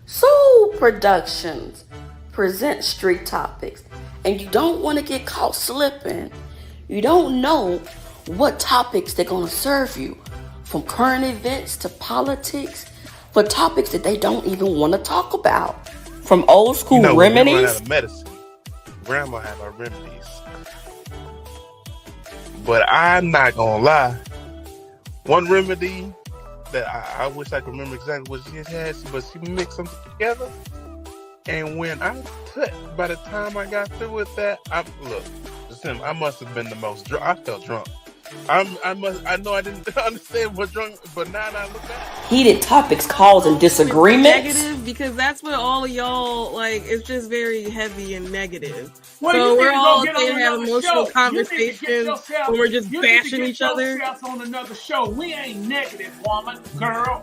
Soul Productions present Street Topics, and you don't want to get caught slipping. You don't know what topics they're going to serve you, from current events to politics, for topics that they don't even want to talk about. From old You school know, when we run out remedies. of medicine, grandma have our remedies. But I'm not gonna lie. One remedy that I wish I could remember exactly what she had, but she mixed them together. And when I by the time I got through with that, I must have been the most drunk. I felt drunk. I know I didn't understand what drunk, but now that I look back, Heated topics causing It's disagreements. negative because that's what all of y'all like. It's just very heavy and negative. Well, So you need we're to go all get saying on have another emotional show. You need to get conversations yourself. when we're just You need to bashing get each other. yourself on another show. We ain't negative, woman, girl.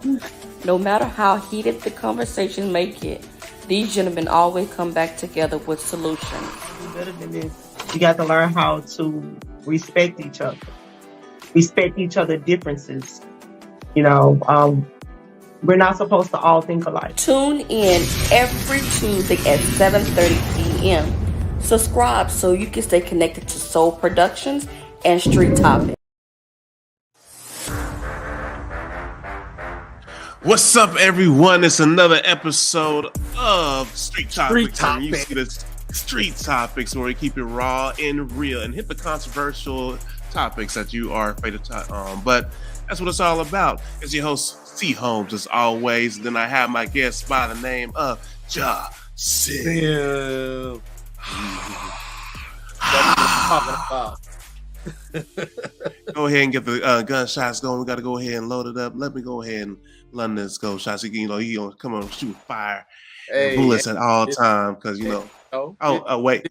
No matter how heated the conversation may get, these gentlemen always come back together with solutions. Better than this. You got to learn how to respect each other differences. You know, we're not supposed to all think alike. Tune in every Tuesday at 7:30 p.m. Subscribe so you can stay connected to Soul Productions and Street Topics. What's up, everyone? It's another episode of Street Street Topics. And you Topics. see this Street Topics where we keep it raw and real and hit the controversial topics that you are afraid to touch on. But that's what it's all about. It's your host, C. Holmes, as always. Then I have my guest by the name of Ja Sid. Go ahead and get the gunshots going. We got to go ahead and load it up. Let me go ahead and run this go shots. You know, he gonna come on shoot fire and bullets at all time because you know. Wait.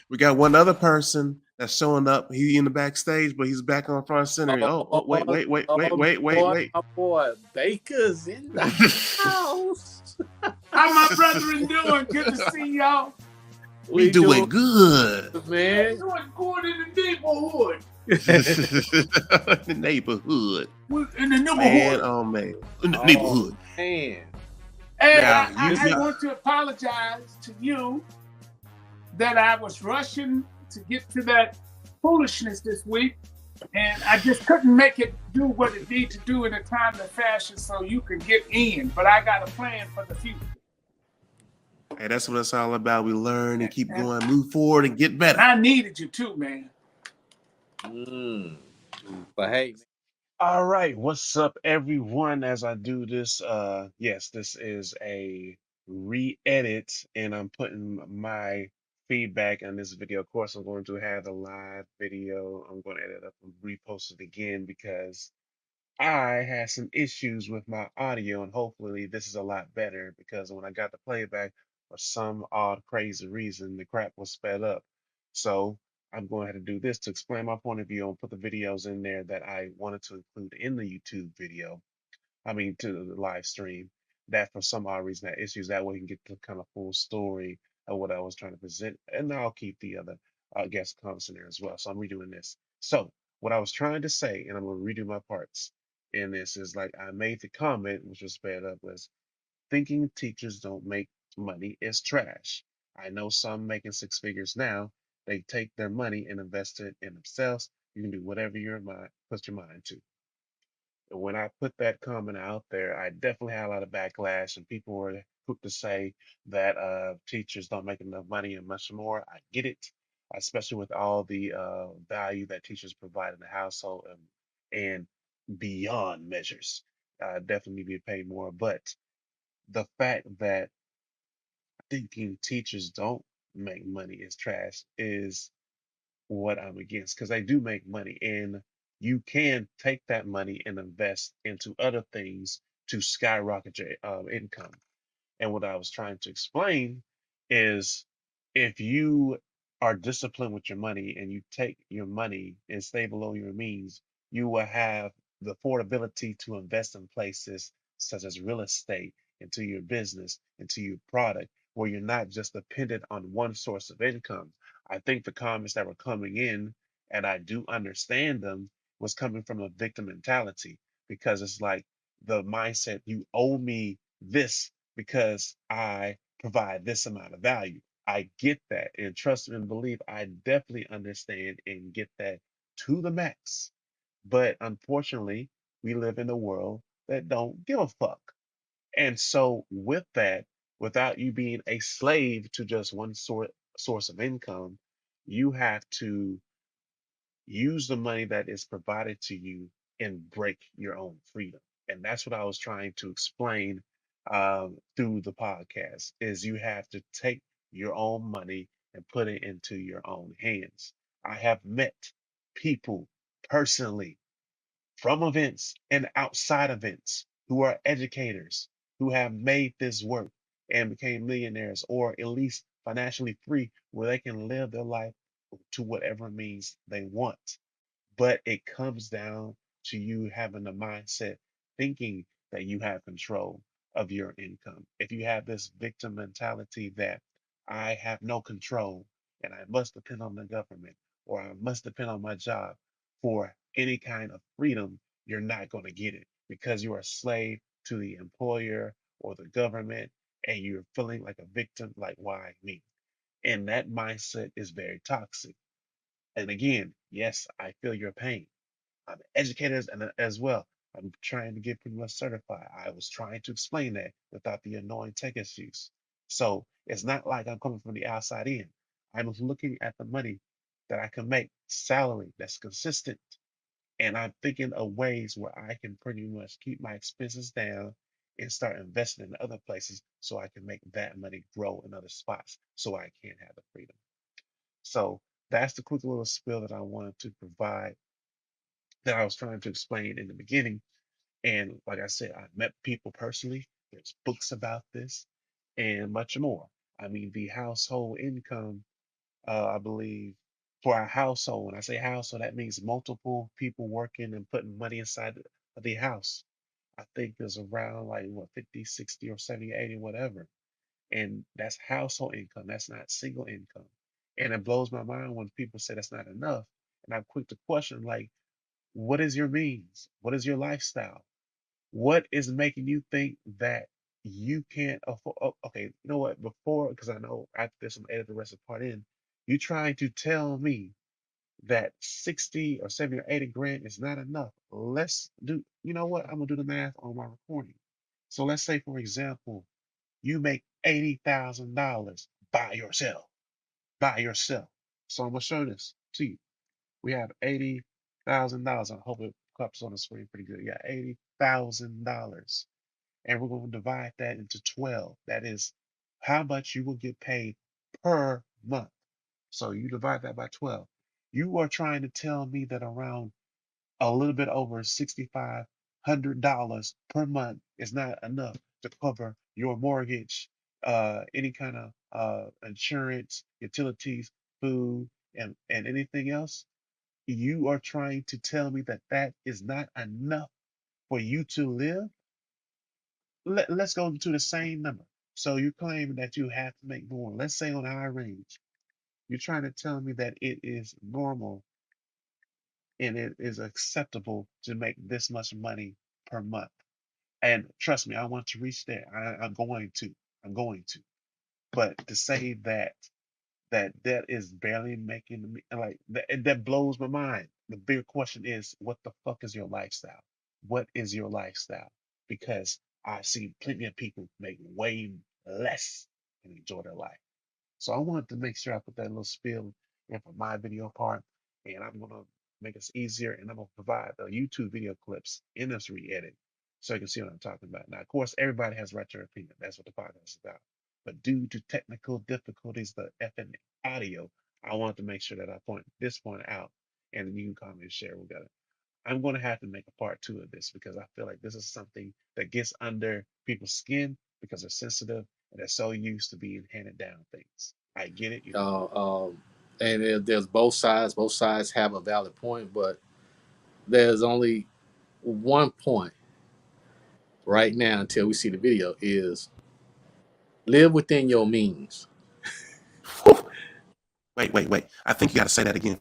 We got one other person that's showing up. He in the backstage, but he's back on front center. Wait. My boy Baker's in the house. How my brethren doing? Good to see y'all. We doing good, man. Doing good in the neighborhood. the neighborhood. In the neighborhood. Man, oh man, in the neighborhood. Man. And Yeah, I want to apologize to you that I was rushing to get to that foolishness this week, and I just couldn't make it do what it needed to do in a timely fashion so you could get in. But I got a plan for the future. Hey, that's what it's all about. We learn and keep going, move forward, and get better. I needed you too, man. But hey. All right, what's up, everyone? As I do this, yes, this is a re-edit, and I'm putting my feedback on this video. Of course, I'm going to have the live video. I'm going to edit up and repost it again because I had some issues with my audio, and hopefully this is a lot better because when I got the playback, for some odd, crazy reason, the crap was sped up. So I'm going to have to do this to explain my point of view and put the videos in there that I wanted to include in the YouTube video. To the live stream. That for some odd reason had issues. That way you can get the kind of full story of what I was trying to present, and I'll keep the other guest comments in there as well. So I'm redoing this. So what I was trying to say, and I'm going to redo my parts in this, is like I made the comment, which was sped up, was thinking teachers don't make money is trash. I know some making six figures now. They take their money and invest it in themselves. You can do whatever your mind puts your mind to. And when I put that comment out there, I definitely had a lot of backlash, and people were quick to say that teachers don't make enough money and much more. I get it, especially with all the value that teachers provide in the household and beyond measures. Definitely need to be paid more. But the fact that thinking teachers don't make money is trash is what I'm against because they do make money and you can take that money and invest into other things to skyrocket your income. And what I was trying to explain is if you are disciplined with your money and you take your money and stay below your means, you will have the affordability to invest in places such as real estate, into your business, into your product, where you're not just dependent on one source of income. I think the comments that were coming in, and I do understand them, was coming from a victim mentality because it's like the mindset you owe me this because I provide this amount of value. I get that, and trust and believe I definitely understand and get that to the max. But unfortunately, we live in a world that don't give a fuck. And so with that, without you being a slave to just one source of income, you have to use the money that is provided to you and break your own freedom. And that's what I was trying to explain through the podcast is you have to take your own money and put it into your own hands. I have met people personally from events and outside events who are educators who have made this work and became millionaires or at least financially free where they can live their life to whatever means they want. But it comes down to you having the mindset thinking that you have control of your income. If you have this victim mentality that I have no control and I must depend on the government or I must depend on my job for any kind of freedom, you're not going to get it because you are a slave to the employer or the government and you're feeling like a victim, like, why me? And that mindset is very toxic. And again, yes, I feel your pain. I'm an educator as well. I'm trying to get pretty much certified. I was trying to explain that without the annoying tech issues. So it's not like I'm coming from the outside in. I'm looking at the money that I can make, salary that's consistent, and I'm thinking of ways where I can pretty much keep my expenses down and start investing in other places so I can make that money grow in other spots so I can have the freedom. So that's the quick little spiel that I wanted to provide that I was trying to explain in the beginning. And like I said, I met people personally. There's books about this and much more. I mean, the household income, I believe, for a household, when I say household, that means multiple people working and putting money inside of the house. I think there's around like what 50, 60, or 70, 80, whatever. And that's household income. That's not single income. And it blows my mind when people say that's not enough. And I'm quick to question, like, what is your means? What is your lifestyle? What is making you think that you can't afford? Oh, okay, you know what? Before, because I know after this, I'm gonna edit the rest of the part in. You trying to tell me that 60 or 70 or 80 grand is not enough? Let's do, you know what? I'm gonna do the math on my recording. So let's say, for example, you make $80,000 by yourself, by yourself. So I'm gonna show this to you. We have $80,000. I hope it pops on the screen pretty good. Yeah, $80,000. And we're going to divide that into 12. That is how much you will get paid per month. So you divide that by 12. You are trying to tell me that around a little bit over $6,500 per month is not enough to cover your mortgage, any kind of insurance, utilities, food, and anything else. You are trying to tell me that that is not enough for you to live? Let's go to the same number. So you're claiming that you have to make more. Let's say on our range, you're trying to tell me that it is normal and it is acceptable to make this much money per month. And trust me, I want to reach there. I'm going to. I'm going to. But to say that is barely making me like that blows my mind. The bigger question is, what the fuck is your lifestyle? What is your lifestyle? Because I've seen plenty of people make way less and enjoy their life. So I wanted to make sure I put that little spiel in for my video part, and I'm gonna make this easier, and I'm gonna provide the YouTube video clips in this re-edit so you can see what I'm talking about. Now, of course, everybody has right to their opinion. That's what the podcast is about. But due to technical difficulties, the FM audio, I wanted to make sure that I point this point out, and then you can comment and share. We got it. I'm going to have to make a part two of this because I feel like this is something that gets under people's skin because they're sensitive and they're so used to being handed down things. I get it. You know. And there's both sides. Both sides have a valid point, but there's only one point right now until we see the video is live within your means. Wait. I think you got to say that again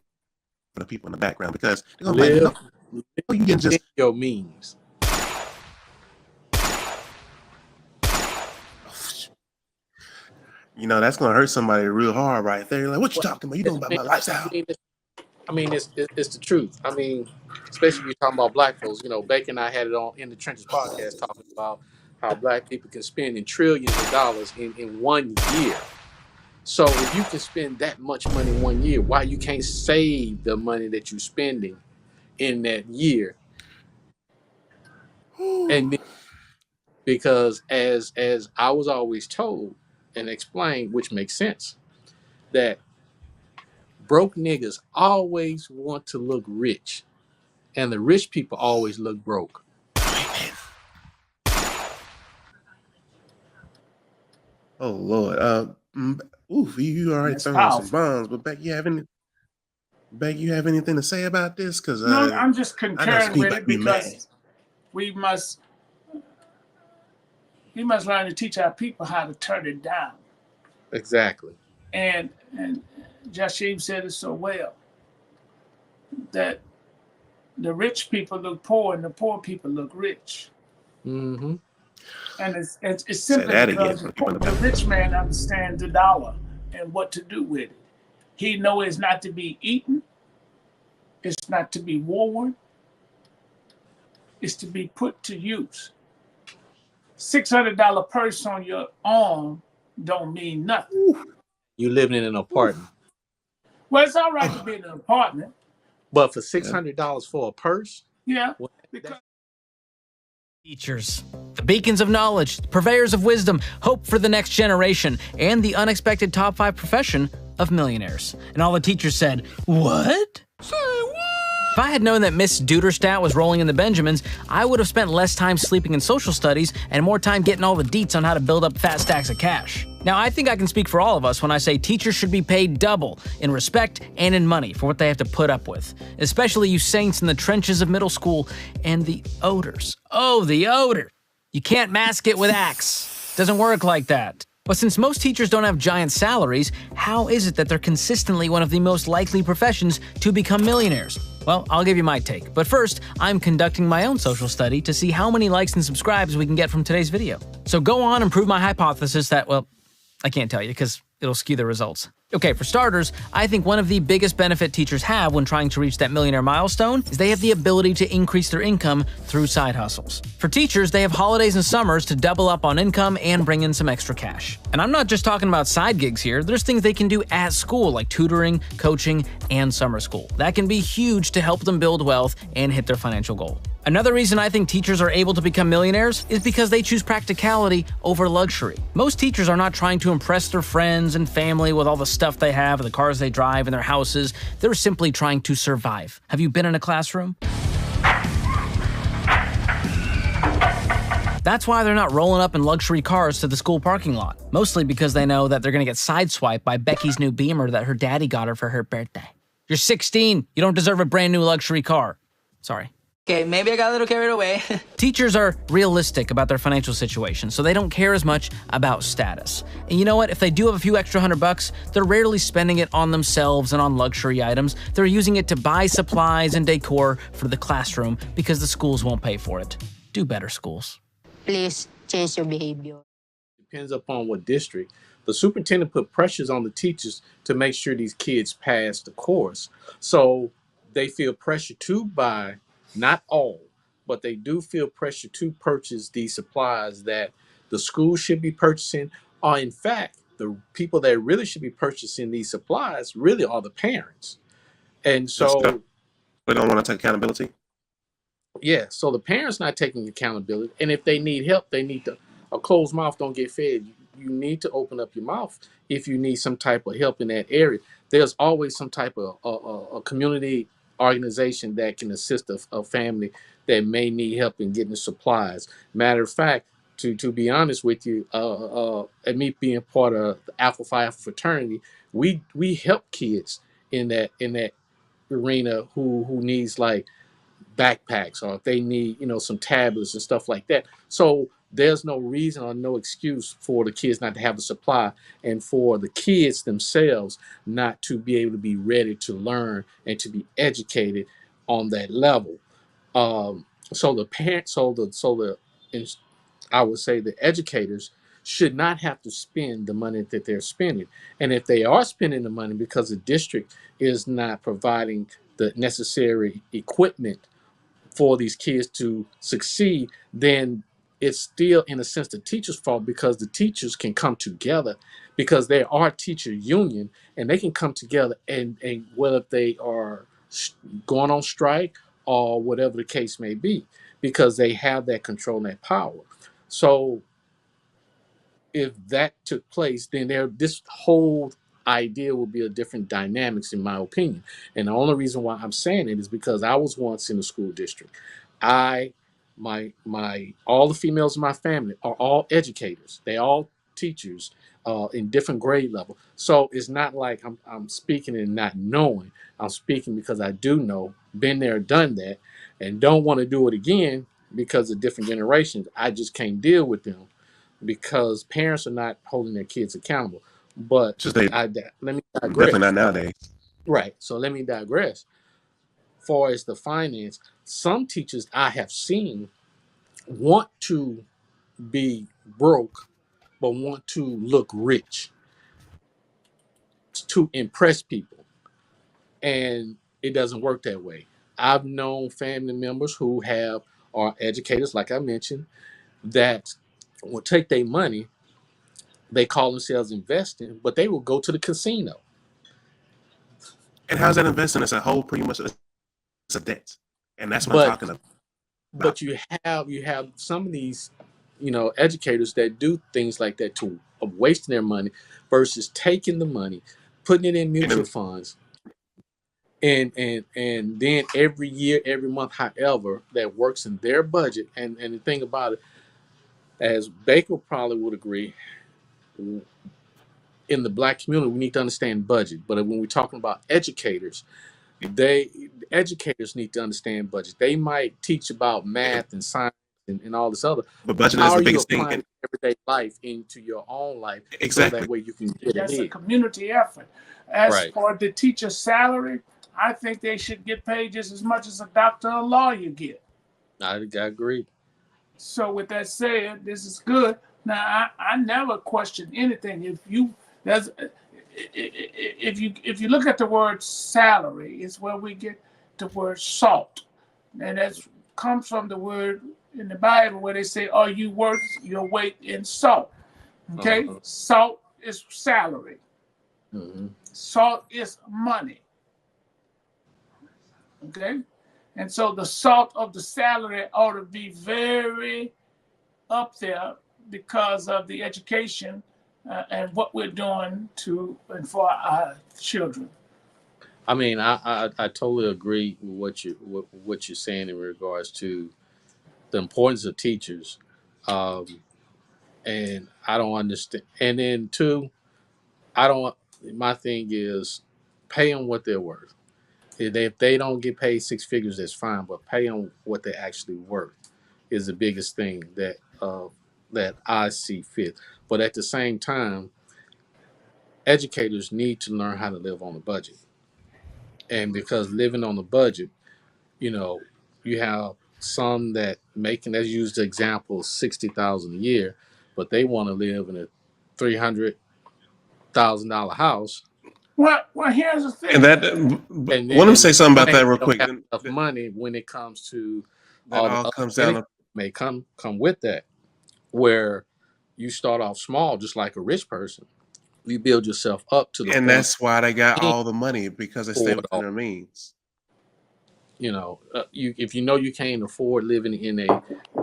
for the people in the background because they're gonna be Live like, no, you can just your means. That's gonna hurt somebody real hard right there. Like, what you Well, talking about? You I know about mean, my I lifestyle. mean, it's the truth. I mean, especially if you're talking about black folks. Bacon and I had it on in the trenches podcast talking about how black people can spend in trillions of dollars in 1 year. So if you can spend that much money in 1 year, why you can't save the money that you're spending in that year? And because as I was always told and explained, which makes sense, that broke niggas always want to look rich, and the rich people always look broke. Oh Lord. You already That's throwing some powerful. bombs, but Beck, you have anything to say about this? Because No, I'm just I know some concurring with people it be mad. because we must learn to teach our people how to turn it down. Exactly. And Jashim said it so well that the rich people look poor and the poor people look rich. Mm-hmm. And it's Say simply that because again. the rich man understands the dollar and what to do with it. He knows it's not to be eaten, it's not to be worn, it's to be put to use. $600 purse on your arm don't mean nothing. You living in an apartment, Well, it's all right to be in an apartment. but for $600 for a purse, Yeah, well, because Teachers, the beacons of knowledge, purveyors of wisdom, hope for the next generation, and the unexpected top 5 profession of millionaires. And all the teachers said, "What?" Say what? If I had known that Miss Duderstadt was rolling in the Benjamins, I would have spent less time sleeping in social studies and more time getting all the deets on how to build up fat stacks of cash. Now, I think I can speak for all of us when I say teachers should be paid double in respect and in money for what they have to put up with, especially you saints in the trenches of middle school and the odors. Oh, the odor. You can't mask it with Axe. Doesn't work like that. But since most teachers don't have giant salaries, how is it that they're consistently one of the most likely professions to become millionaires? Well, I'll give you my take. But first, I'm conducting my own social study to see how many likes and subscribes we can get from today's video. So go on and prove my hypothesis that, well, I can't tell you because it'll skew the results. Okay, for starters, I think one of the biggest benefit teachers have when trying to reach that millionaire milestone is they have the ability to increase their income through side hustles. For teachers, they have holidays and summers to double up on income and bring in some extra cash. And I'm not just talking about side gigs here, there's things they can do at school like tutoring, coaching, and summer school. That can be huge to help them build wealth and hit their financial goal. Another reason I think teachers are able to become millionaires is because they choose practicality over luxury. Most teachers are not trying to impress their friends and family with all the stuff they have, the cars they drive, and their houses. They're simply trying to survive. Have you been in a classroom? That's why they're not rolling up in luxury cars to the school parking lot. Mostly because they know that they're gonna get sideswiped by Becky's new Beamer that her daddy got her for her birthday. You're 16. You don't deserve a brand new luxury car. Sorry. Okay, maybe I got a little carried away. Teachers are realistic about their financial situation, so they don't care as much about status. And you know what? If they do have a few extra $100, they're rarely spending it on themselves and on luxury items. They're using it to buy supplies and decor for the classroom because the schools won't pay for it. Do better, schools. Please change your behavior. depends upon what district. The superintendent put pressures on the teachers to make sure these kids pass the course. So they feel pressure to buy, not all, but they do feel pressure to purchase these supplies that the school should be purchasing, or in fact, the people that really should be purchasing these supplies really are the parents. And so, They don't want to take accountability. yeah, so the parents not taking accountability, and if they need help, they need to. A closed mouth don't get fed. You need to open up your mouth if you need some type of help in that area. There's always some type of a community organization that can assist a family that may need help in getting supplies. Matter of fact, to be honest with you, and me being part of the Alpha Phi Alpha fraternity, we help kids in that arena who needs like backpacks, or if they need some tablets and stuff like that. So there's no reason or no excuse for the kids not to have a supply, and for the kids themselves not to be able to be ready to learn and to be educated on that level. So the parents, I would say the educators should not have to spend the money that they're spending. And if they are spending the money because the district is not providing the necessary equipment for these kids to succeed, then it's still, in a sense, the teacher's fault, because the teachers can come together, because there are teacher union, and they can come together, and whether they are going on strike or whatever the case may be, because they have that control and that power. So if that took place, then this whole idea would be a different dynamics, in my opinion. And the only reason why I'm saying it is because I was once in the school district. My all the females in my family are all educators. They all teachers in different grade level. So it's not like I'm speaking and not knowing. I'm speaking because I do know, been there, done that, and don't want to do it again because of different generations. I just can't deal with them because parents are not holding their kids accountable. But Just they let me definitely digress. not nowadays. Right. So let me digress. Far as the finance, some teachers I have seen want to be broke, but want to look rich to impress people. And it doesn't work that way. I've known family members who are educators, like I mentioned, that will take their money. They call themselves investing, but they will go to the casino. And how's that investing? It's a whole pretty much it's a debt, and that's what I'm But talking about. but you have some of these, educators that do things like that, to of wasting their money versus taking the money, putting it in mutual funds, and then every year, every month, however that works in their budget. And the thing about it, as Baker probably would agree, in the Black community, we need to understand budget. But when we're talking about educators, educators need to understand budget. They might teach about math and science and all this other, But budget how is the are you biggest thing. applying everyday life into your own life, Exactly. so that way you can get That's a ahead? community effort. As Right. for the teacher's salary, I think they should get paid just as much as a doctor or lawyer get. I agree. So with that said, this is good. Now I never question anything. If you look at the word salary, it's where we get the word salt, and that comes from the word in the Bible where they say, "Are you worth your weight in salt?" Okay, salt is salary. Mm-hmm. Salt is money. Okay, and so the salt of the salary ought to be very up there because of the education and what we're doing and for our children. I mean, I totally agree with what you're saying in regards to the importance of teachers, and I don't understand. And then two, I don't. My thing is, pay them what they're worth. If they don't get paid six figures, that's fine, but pay them what they actually worth is the biggest thing that I see fit. But at the same time, educators need to learn how to live on a budget. And because living on a budget, you have some that making, let's use the example, 60,000 a year, but they want to live in a $300,000 house. Well, here's the thing. And that, let me say something about that real quick. Don't have enough money when it comes to that all comes down to, may come with that, where you start off small, just like a rich person. You build yourself up to the and point, that's why they got all the money, because they stay within their means. If you can't afford living in a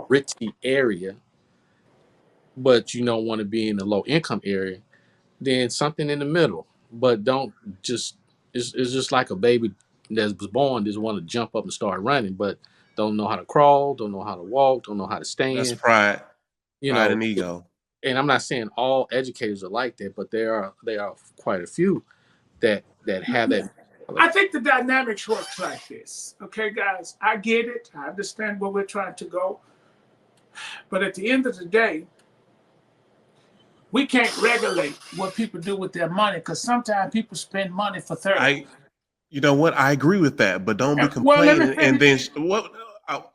ritzy area, but you don't want to be in a low income area, then something in the middle. But don't just, it's just like a baby that was born, just want to jump up and start running, but don't know how to crawl, don't know how to walk, don't know how to stand. That's pride. Pride and ego. And I'm not saying all educators are like that, but there are quite a few that have that. I think the dynamics works like this. Okay, guys, I get it. I understand where we're trying to go. But at the end of the day, we can't regulate what people do with their money, because sometimes people spend money for 30. You know what? I agree with that, but don't be complaining and then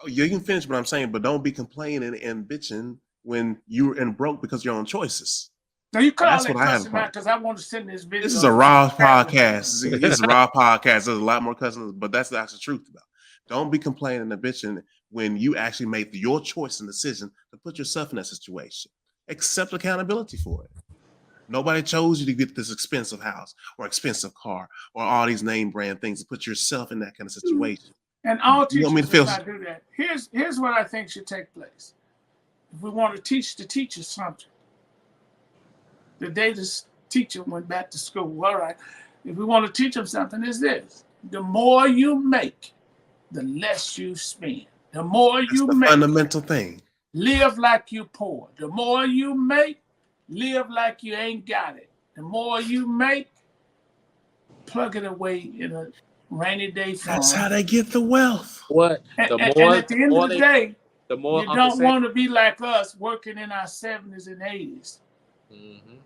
you can finish what I'm saying, but don't be complaining and bitching when you're in broke because of your own choices. Now you cut all That's that what I have a cussing problem. out because I want to send this video. This is a raw podcast. This is a raw podcast. There's a lot more cussing, but that's the actual truth about it. Don't be complaining and bitching when you actually made your choice and decision to put yourself in that situation. Accept accountability for it. Nobody chose you to get this expensive house or expensive car or all these name brand things to put yourself in that kind of situation. And all You teachers want me to feel- do not do that. Here's what I think should take place. If we want to teach the teachers something, the day this teacher went back to school, all right, if we want to teach them something, is this: the more you make, the less you spend. The more That's you the make, fundamental thing. live like you poor. The more you make, live like you ain't got it. The more you make, plug it away in a rainy day fund. That's how they get the wealth. What And, the and more, at the end of the day, the more you Uncle don't Sam- want to be like us working in our 70s and 80s. Mhm.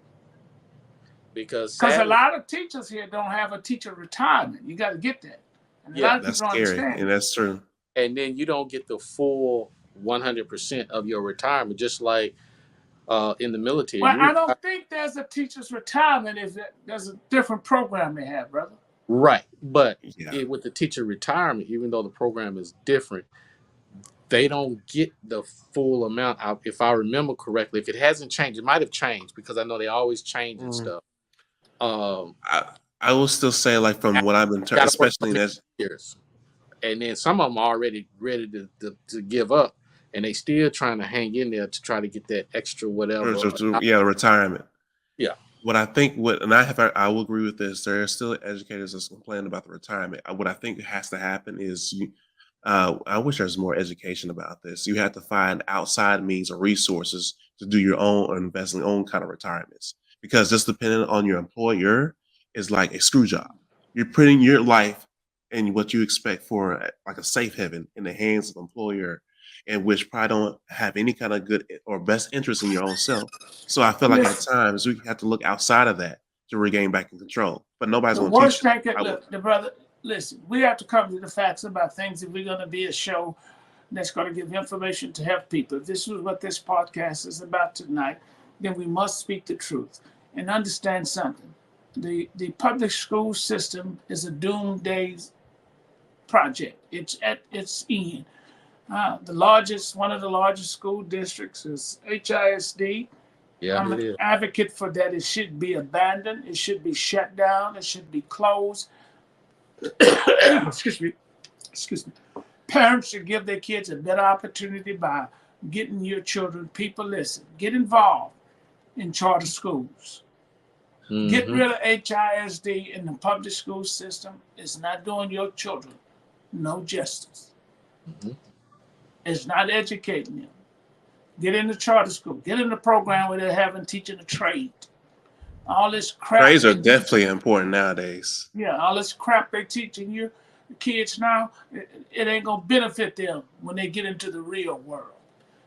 Because Because a sadly- lot of teachers here don't have a teacher retirement. You got to get that. And a Yeah, lot of That's people don't scary, understand. and that's true. and then you don't get the full 100% of your retirement, just like in the military. Well, You I don't think there's a teacher's retirement. There's a different program they have, brother. Right, but Yeah. with the teacher retirement, even though the program is different, they don't get the full amount. If I remember correctly, if it hasn't changed, it might have changed because I know they always change and stuff. I will still say, like, from what I've been, Gotta work especially in for that, years, and then some of them are already ready to give up, and they still trying to hang in there to try to get that extra whatever. retirement. Yeah. What I think, I will agree with this. There are still educators that's complaining about the retirement. What I think has to happen is I wish there was more education about this. You have to find outside means or resources to do your own or invest in your own kind of retirements, because just depending on your employer is like a screw job. You're putting your life and what you expect for like a safe haven in the hands of an employer, and which probably don't have any kind of good or best interest in your own self. So I feel like at times we have to look outside of that to regain back in control. But nobody's The going to teach worst you. thing, look, the brother, listen, we have to come to the facts about things if we're going to be a show that's going to give information to help people. If this is what this podcast is about tonight, then we must speak the truth and understand something. The public school system is a doomsday project. It's at its end. One of the largest school districts is HISD. Yeah, I'm it an is. advocate for that. It should be abandoned. It should be shut down. It should be closed. Excuse me. Parents should give their kids a better opportunity by getting your children. People, listen, get involved in charter schools. Get Mhm. rid of HISD in the public school system. It's not doing your children no justice. Mhm. It's not educating them. Get in the charter school. Get in the program where they're having teaching a trade. All this crap. Trades are they- definitely important nowadays. Yeah, all this crap they're teaching you kids now, it ain't gonna benefit them when they get into the real world.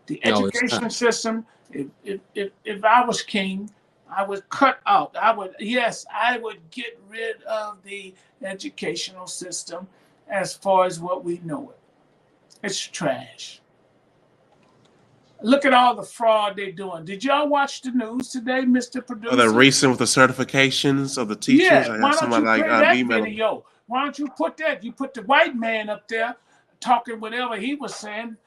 The No, it's education not. system, if I was king, I would cut out. I would get rid of the educational system as far as what we know it. It's trash. Look at all the fraud they're doing. Did y'all watch the news today, Mr. Producer? Or the recent with the certifications of the teachers. Yeah, I why got don't somebody you like play that email. video? Why don't you put that? You put the white man up there talking whatever he was saying.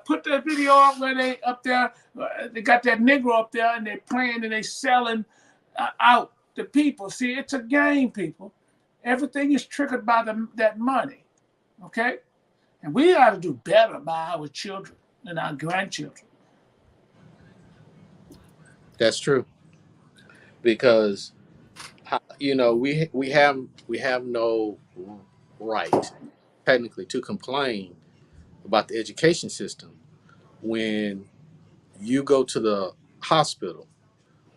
Put that video up where they up there. They got that Negro up there and they're playing and they selling out the people. See, it's a game, people. Everything is triggered by that money. Okay, and we got to do better by our children and our grandchildren. That's true. Because we have no right technically to complain about the education system when you go to the hospital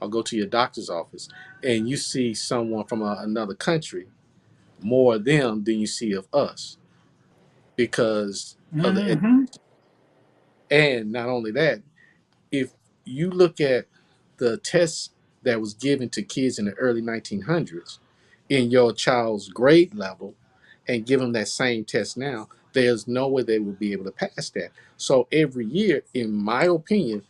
or go to your doctor's office and you see someone from another country, more of them than you see of us because of the and not only that, if you look at the tests that was given to kids in the early 1900s in your child's grade level and give them that same test now, there's no way they will be able to pass that. So every year, in my opinion,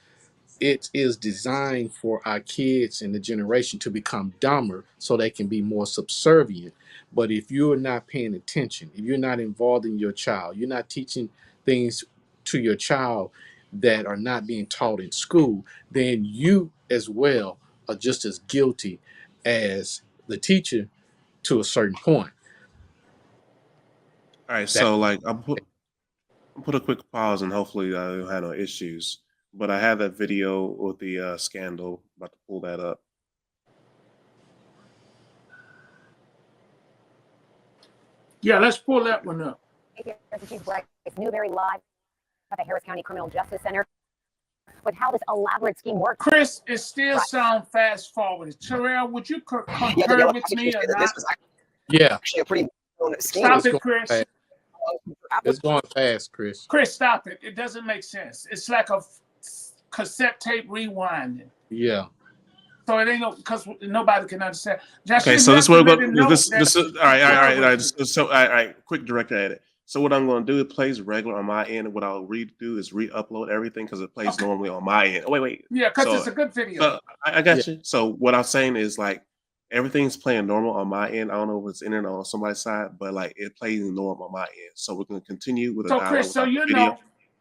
it is designed for our kids and the generation to become dumber so they can be more subservient. But if you're not paying attention, if you're not involved in your child, you're not teaching things to your child that are not being taught in school, then you as well are just as guilty as the teacher to a certain point. All right, That so like I'll put a quick pause and hopefully I don't have no issues. But I have that video with the scandal. About to pull that up. Yeah, let's pull that one up. Chief Bryce Newberry live at the Harris County Criminal Justice Center with how this elaborate scheme works. Chris, it still sounds fast forwarded. Terrell, would you concur with me or not? yeah, Actually, a pretty scheme. Stop it, Chris. fast. It's going fast, Chris. Chris, stop it. It doesn't make sense. It's like a cassette tape rewinding. Yeah. So it ain't no, because nobody can understand. Okay, so this is what we're going. This is all right. So all right. Quick direct edit. So what I'm going to do, it plays regular on my end. What I'll redo is re-upload everything because it plays normally on my end. Oh, wait. Yeah, because So, it's a good video. I got you. So what I'm saying is like everything's playing normal on my end. I don't know if it's internet on somebody's side, but like it plays normal on my end. So we're going to continue with the So dialogue Chris, so without you the video. know,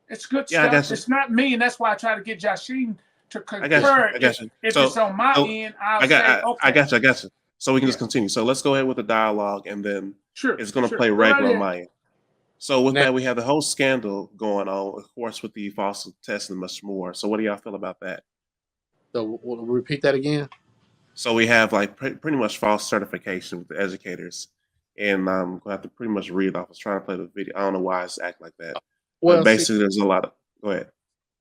it's good Yeah, I stuff. got you. It's not me, and that's why I try to get Jasheen to I got concur. you. I got you. If So- it's on my so end, I'll I got say, okay. you. So we can just continue. So let's go ahead with the dialogue, and then Sure. it's going to sure. play Go regular ahead. on my end. So with Now- that, we have the whole scandal going on, of course, with the false test and much more. So what do y'all feel about that? So we'll repeat that again. So we have like pretty much false certification with the educators, and I'm going to have to pretty much read it off. I was trying to play the video. I don't know why it's act like that. Well, But basically, there's a lot of. Go ahead.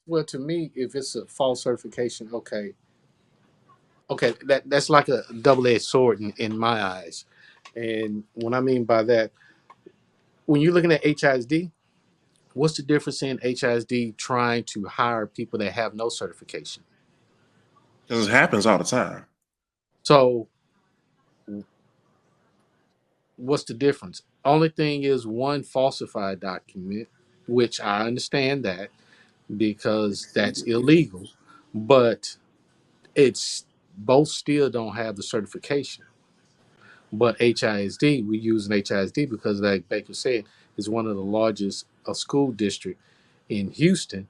Well, to me, if it's a false certification, okay, that's like a double-edged sword in my eyes. And what I mean by that, when you're looking at HISD, what's the difference in HISD trying to hire people that have no certification? Because it happens all the time. So, what's the difference? Only thing is one falsified document, which I understand that because that's illegal, but it's both still don't have the certification. But HISD, we use an HISD because, like Baker said, is one of the largest school district in Houston.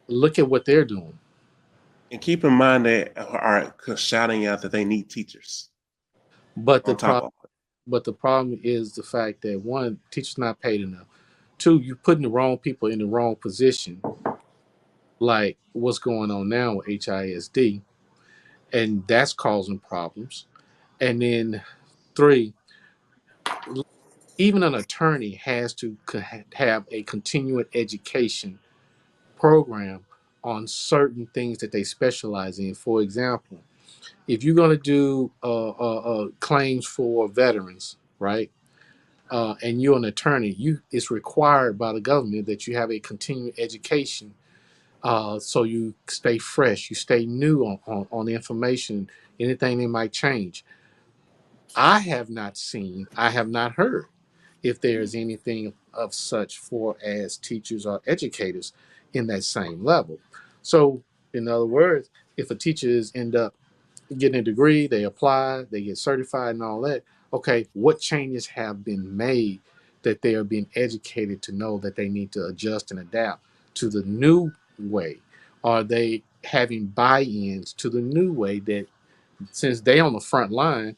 Look at what they're doing. And keep in mind they are shouting out that they need teachers. But the On top problem, of it. but the problem is the fact that one, teachers not paid enough. Two, you're putting the wrong people in the wrong position, like what's going on now with HISD, and that's causing problems. And then three, even an attorney has to have a continuing education program on certain things that they specialize in. For example, if you're going to do claims for veterans, right, and you're an attorney, it's required by the government that you have a continuing education, so you stay fresh, you stay new on the information, anything that might change. I have not seen, I have not heard if there's anything of such for as teachers or educators in that same level. So, in other words, if a teacher end up getting a degree, they apply, they get certified and all that, okay, what changes have been made that they are being educated to know that they need to adjust and adapt to the new way? Are they having buy-ins to the new way that since they on the front line,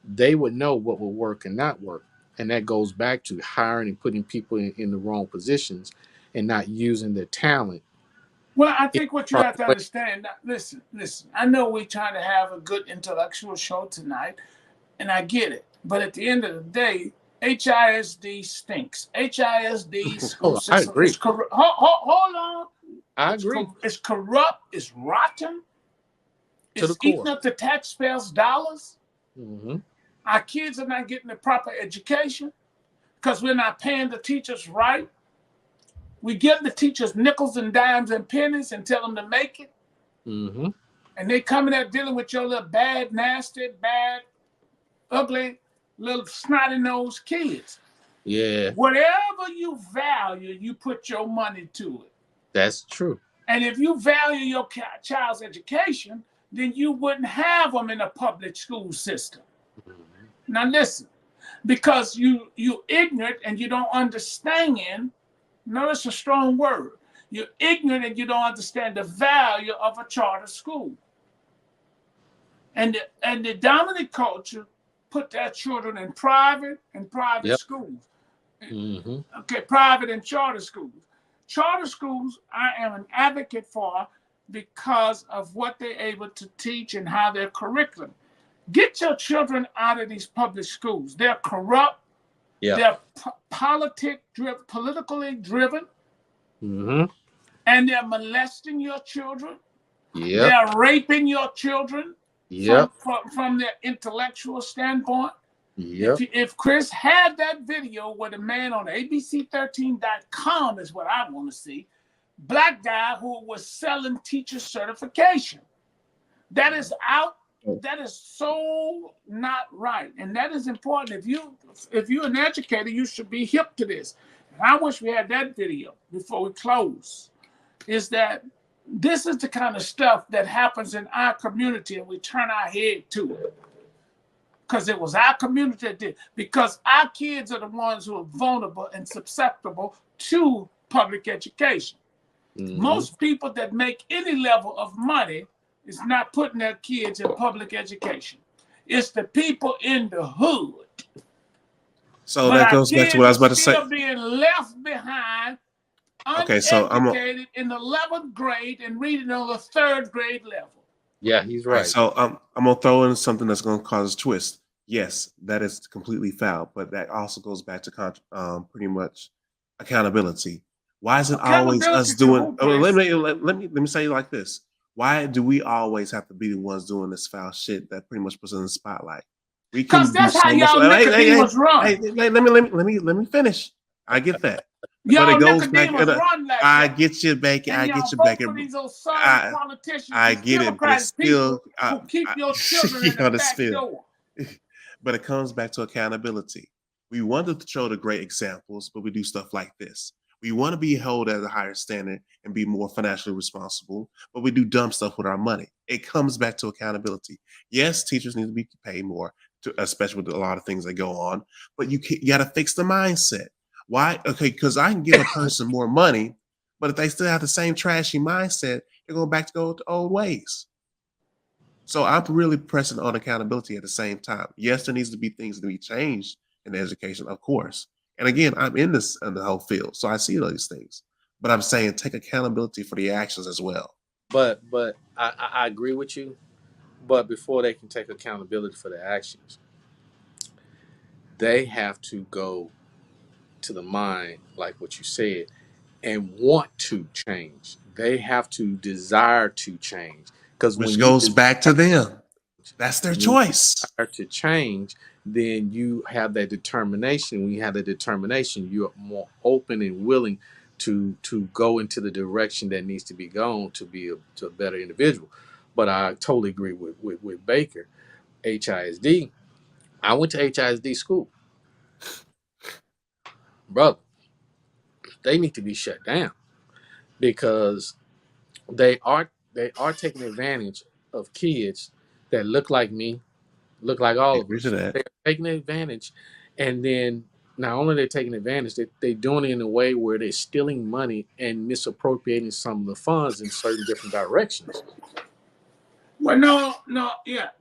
they would know what will work and not work? And that goes back to hiring and putting people in the wrong positions and not using their talent. Well, I think what you have to understand, listen, I know we're trying to have a good intellectual show tonight, and I get it. But at the end of the day, HISD stinks. HISD school system I agree. is corrupt. Hold on. I agree. It's corrupt. It's rotten. To the It's eating core. up the taxpayers' dollars. Mm-hmm. Our kids are not getting the proper education because we're not paying the teachers right. We give the teachers nickels and dimes and pennies and tell them to make it. Mm-hmm. And they coming out dealing with your little bad, nasty, bad, ugly, little snotty-nosed kids. Yeah, Whatever you value, you put your money to it. that's true. And if you value your child's education, then you wouldn't have them in a public school system. Now listen, because you ignorant and you don't understand, notice a strong word, you're ignorant and you don't understand the value of a charter school. And the dominant culture put their children in private schools. Okay, private and charter schools. Charter schools, I am an advocate for because of what they're able to teach and how their curriculum. Get your children out of these public schools. They're corrupt. They're politically driven. And they're molesting your children. They're raping your children from their intellectual standpoint. If Chris had that video with a man on ABC13.com is what I want to see, black guy who was selling teacher certification. That is out. That is so not right. And that is important. If you're an educator, you should be hip to this. And I wish we had that video before we close. Is that this is the kind of stuff that happens in our community and we turn our head to it. Because it was our community that did. Because our kids are the ones who are vulnerable and susceptible to public education. Most people that make any level of money is not putting their kids in public education. It's the people in the hood. So that goes back to what I was about to say. Still being left behind, uneducated in the 11th grade and reading on the 3rd grade level. Yeah, he's right. So I'm gonna throw in something that's gonna cause a twist. Yes, that is completely foul, but that also goes back to pretty much accountability. Why is it always us doing? Let me say it like this. Why do we always have to be the ones doing this foul shit that pretty much puts us in the spotlight? Because that's how y'all Nicodemus run. Let me finish. I get that. Y'all but it goes back. I get you back. I get you back. I get it, but it's still who keep your children in the back door. But it comes back to accountability. We want to show the great examples, but we do stuff like this. We want to be held at a higher standard and be more financially responsible, but we do dumb stuff with our money. It comes back to accountability. Yes, teachers need to be paid more, especially with a lot of things that go on, but you got to fix the mindset. Why? Okay, because I can give a person more money, but if they still have the same trashy mindset, they're going back to go to old ways. So I'm really pressing on accountability at the same time. Yes, there needs to be things to be changed in education, of course. And again, I'm in the whole field, so I see those things. But I'm saying take accountability for the actions as well. But I agree with you. But before they can take accountability for their actions, they have to go to the mind, like what you said, and want to change. They have to desire to change. Which goes back to them. That's their choice. To change, then you have that determination. When you have that determination, you're more open and willing to go into the direction that needs to be gone to be a better individual. But I totally agree with Baker. HISD. I went to HISD school. Brother, they need to be shut down because they are taking advantage of kids that look like me, look like all of us. They're taking advantage, and then not only they're taking advantage, they're doing it in a way where they're stealing money and misappropriating some of the funds in certain different directions. Well, no,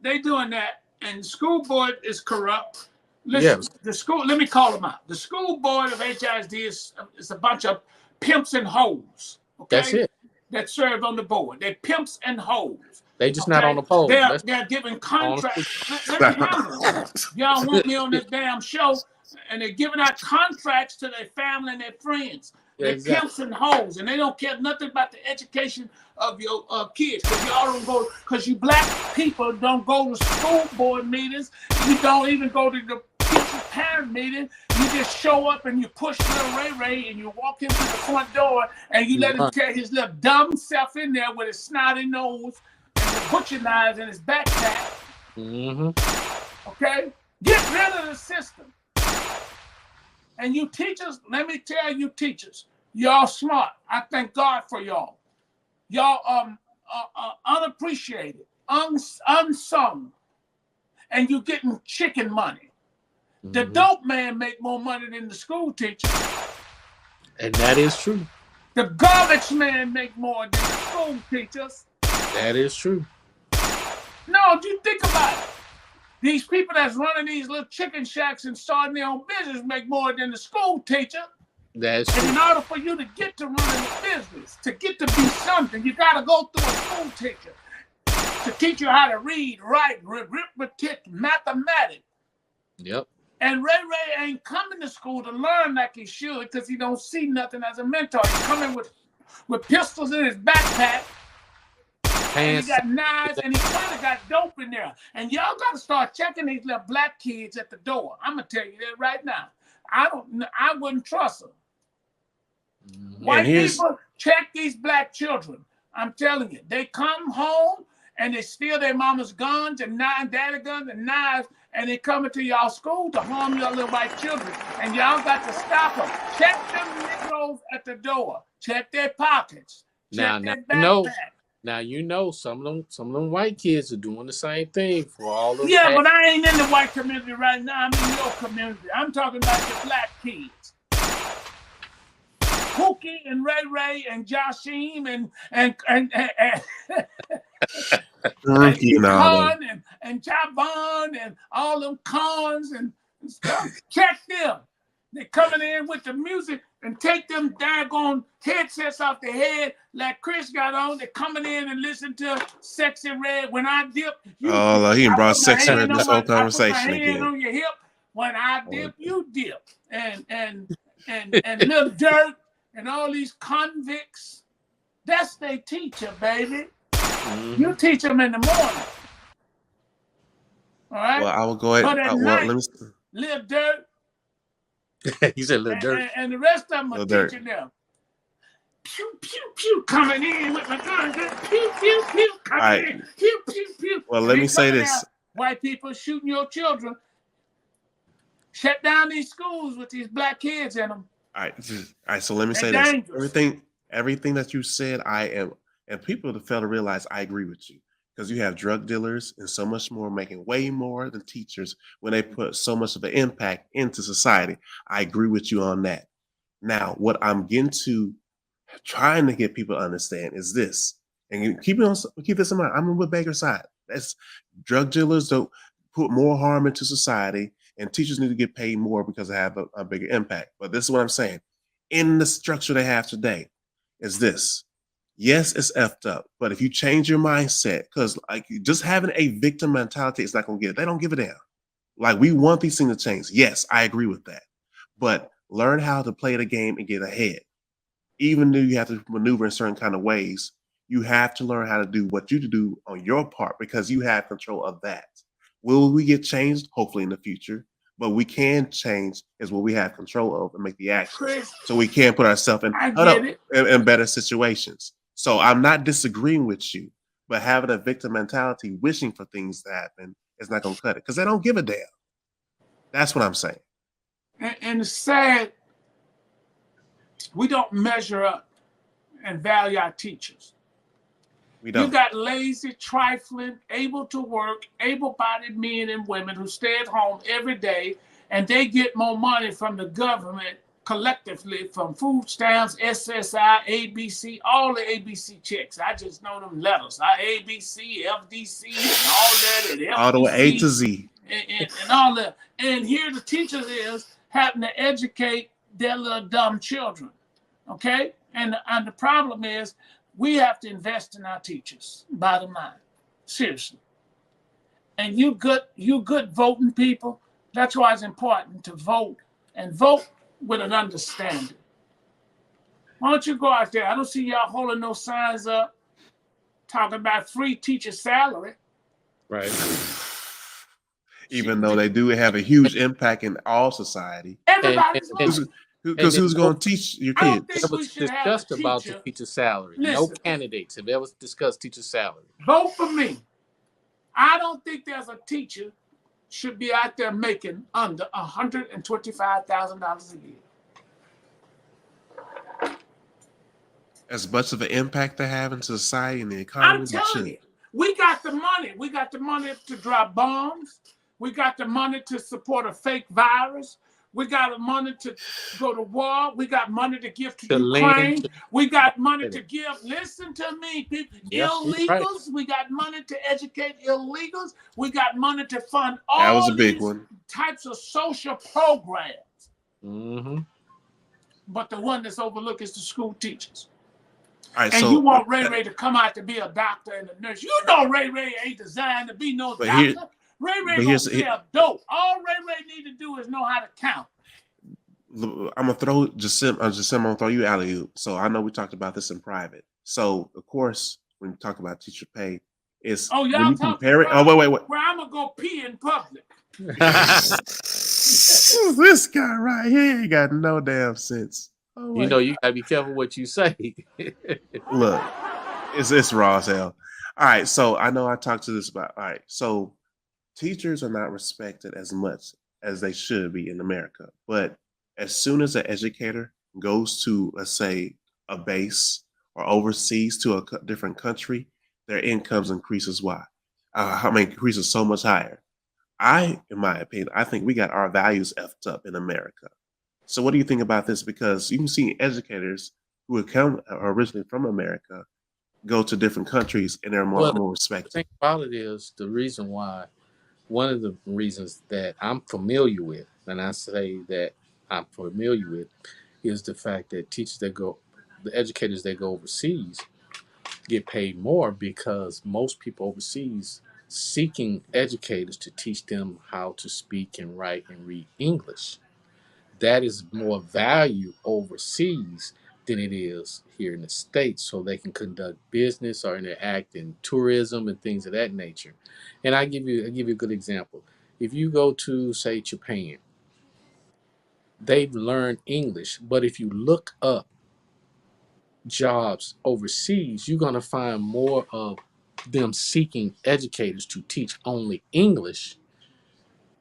they doing that, and the school board is corrupt. Listen, the school. Let me call them out. The school board of HISD is a bunch of pimps and hoes. Okay, that's it. That serve on the board. They're pimps and hoes. They just not on the pole. They're giving contracts. Let me handle it. Y'all want me on this damn show, and they're giving out contracts to their family and their friends. They're pimps and hoes, and they don't care nothing about the education of your kids. Because y'all don't go, because you black people don't go to school board meetings. You don't even go to the teacher parent meeting. You just show up and you push little Ray and you walk into the front door and you let him carry his little dumb self in there with his snotty nose and the butcher knives in his backpack. Okay? Get rid of the system. And you teachers, let me tell you teachers, y'all smart. I thank God for y'all. y'all unappreciated, unsung, and you getting chicken money. The dope man make more money than the school teacher. And that is true. The garbage man make more than the school teachers. That is true. No, you think about it. These people that's running these little chicken shacks and starting their own business make more than the school teacher. That's and true. in order for you to get to running the business, to get to be something, you got to go through a school teacher to teach you how to read, write, arithmetic, mathematics. Yep. And Ray ain't coming to school to learn like he should because he don't see nothing as a mentor. He's coming with pistols in his backpack. And he got knives, and he probably got dope in there. And y'all got to start checking these little black kids at the door. I'm gonna tell you that right now. I wouldn't trust them. White people, check these black children. I'm telling you, they come home and they steal their mama's guns and daddy guns and knives, and they come into y'all school to harm your little white children. And y'all got to stop them. Check them Negroes at the door. Check their pockets. Check their backpack. Now you know some of them white kids are doing the same thing for all of them. Yeah, but I ain't in the white community right now. I'm in your community. I'm talking about the black kids. Pookie and Ray and Joshim and Khan and Javon and all them Khans and stuff. Check them. They coming in with the music and take them daggone headsets off their head like Chris got on. They're coming in and listen to Sexy Red. When I dip, he brought Sexy Red this whole conversation I put my hand again. on your hip. When I dip, you dip. And Lil Dirt and all these convicts, that's their teacher, baby. You teach them in the morning. All right? Well, I will go ahead. But at night, let me... Lil Dirt. You said Lil Dirt. And the rest of them are teaching them. Pew, pew, pew, coming in with my gun. Pew, pew, pew, coming in. Pew, pew, pew. Well, let me say this. White people shooting your children. Shut down these schools with these black kids in them. All right. So let me say this. Everything that you said, and people that fail to realize I agree with you. Because you have drug dealers and so much more making way more than teachers when they put so much of an impact into society. I agree with you on that. Now, what I'm getting to trying to get people to understand is this, and keep this in mind. I'm on the Baker's side. That's drug dealers don't put more harm into society, and teachers need to get paid more because they have a bigger impact. But this is what I'm saying. In the structure they have today is this. Yes, it's effed up, but if you change your mindset, because like just having a victim mentality is not going to get it. They don't give a damn. Like we want these things to change. Yes, I agree with that. But learn how to play the game and get ahead. Even though you have to maneuver in certain kind of ways, you have to learn how to do what you do on your part because you have control of that. Will we get changed? Hopefully in the future. But we can change is what we have control of and make the action. So we can put ourselves in better situations. So I'm not disagreeing with you, but having a victim mentality, wishing for things to happen, is not going to cut it because they don't give a damn. That's what I'm saying. And it's sad we don't measure up and value our teachers. We don't. You got lazy, trifling, able to work, able-bodied men and women who stay at home every day, and they get more money from the government collectively from food stamps, SSI, ABC, all the ABC checks. I just know them letters. ABC, FDC, and all that. And FDC, all the way A to Z. And all that. And here the teachers is having to educate their little dumb children. Okay? And the problem is we have to invest in our teachers, bottom line. Seriously. And you good voting people, that's why it's important to vote and vote with an understanding. Why don't you go out there? I don't see y'all holding no signs up talking about free teacher salary. Right. Even though they do have a huge impact in all society. Everybody's because who's going to teach your kids? It was discussed about the teacher salary. Listen, no candidates have ever discussed teacher salary. Vote for me. I don't think there's a teacher should be out there making under $125,000 a year. as much of an impact they have into society and the I'm economy, they telling should. you, we got the money. We got the money to drop bombs. We got the money to support a fake virus. We got the money to go to war. We got money to give to The land. Ukraine. We got money to give. Listen to me, people. Yeah, you're right. Illegals. We got money to educate illegals. We got money to fund That was all a big these one. types of social programs. Mm-hmm. But the one that's overlooked is the school teachers. All right, And so you want Ray Ray to come out to be a doctor and a nurse. You know Ray Ray ain't designed to be no But doctor. here- Ray but Ray gonna here's- sell dope. All Ray Ray need to do is know how to count. I'm gonna throw Jasim. I'm gonna throw you alley-oop. So I know we talked about this in private. So of course, when you talk about teacher pay, it's Oh, when y'all you talking compare it. about Oh, wait. where I'm gonna go pee in public. This guy right here ain't got no damn sense. Oh my You know, you gotta be careful what you say. Look, it's raw as hell. All right, so I know I talked to this about. All right, so teachers are not respected as much as they should be in America. But as soon as an educator goes to, let's say, a base or overseas to a different country, their incomes increases. Why? Increases so much higher. In my opinion, I think we got our values effed up in America. So what do you think about this? Because you can see educators who are originally from America go to different countries and they're more The respected. thing about it is the reason why, one of the reasons that I'm familiar with, and I say that I'm familiar with, is the fact that the educators that go overseas get paid more because most people overseas seeking educators to teach them how to speak and write and read English. That is more value overseas than it is here in the States, so they can conduct business or interact in tourism and things of that nature. And I give you a good example. If you go to, say, Japan, they've learned English, but if you look up jobs overseas, you're going to find more of them seeking educators to teach only English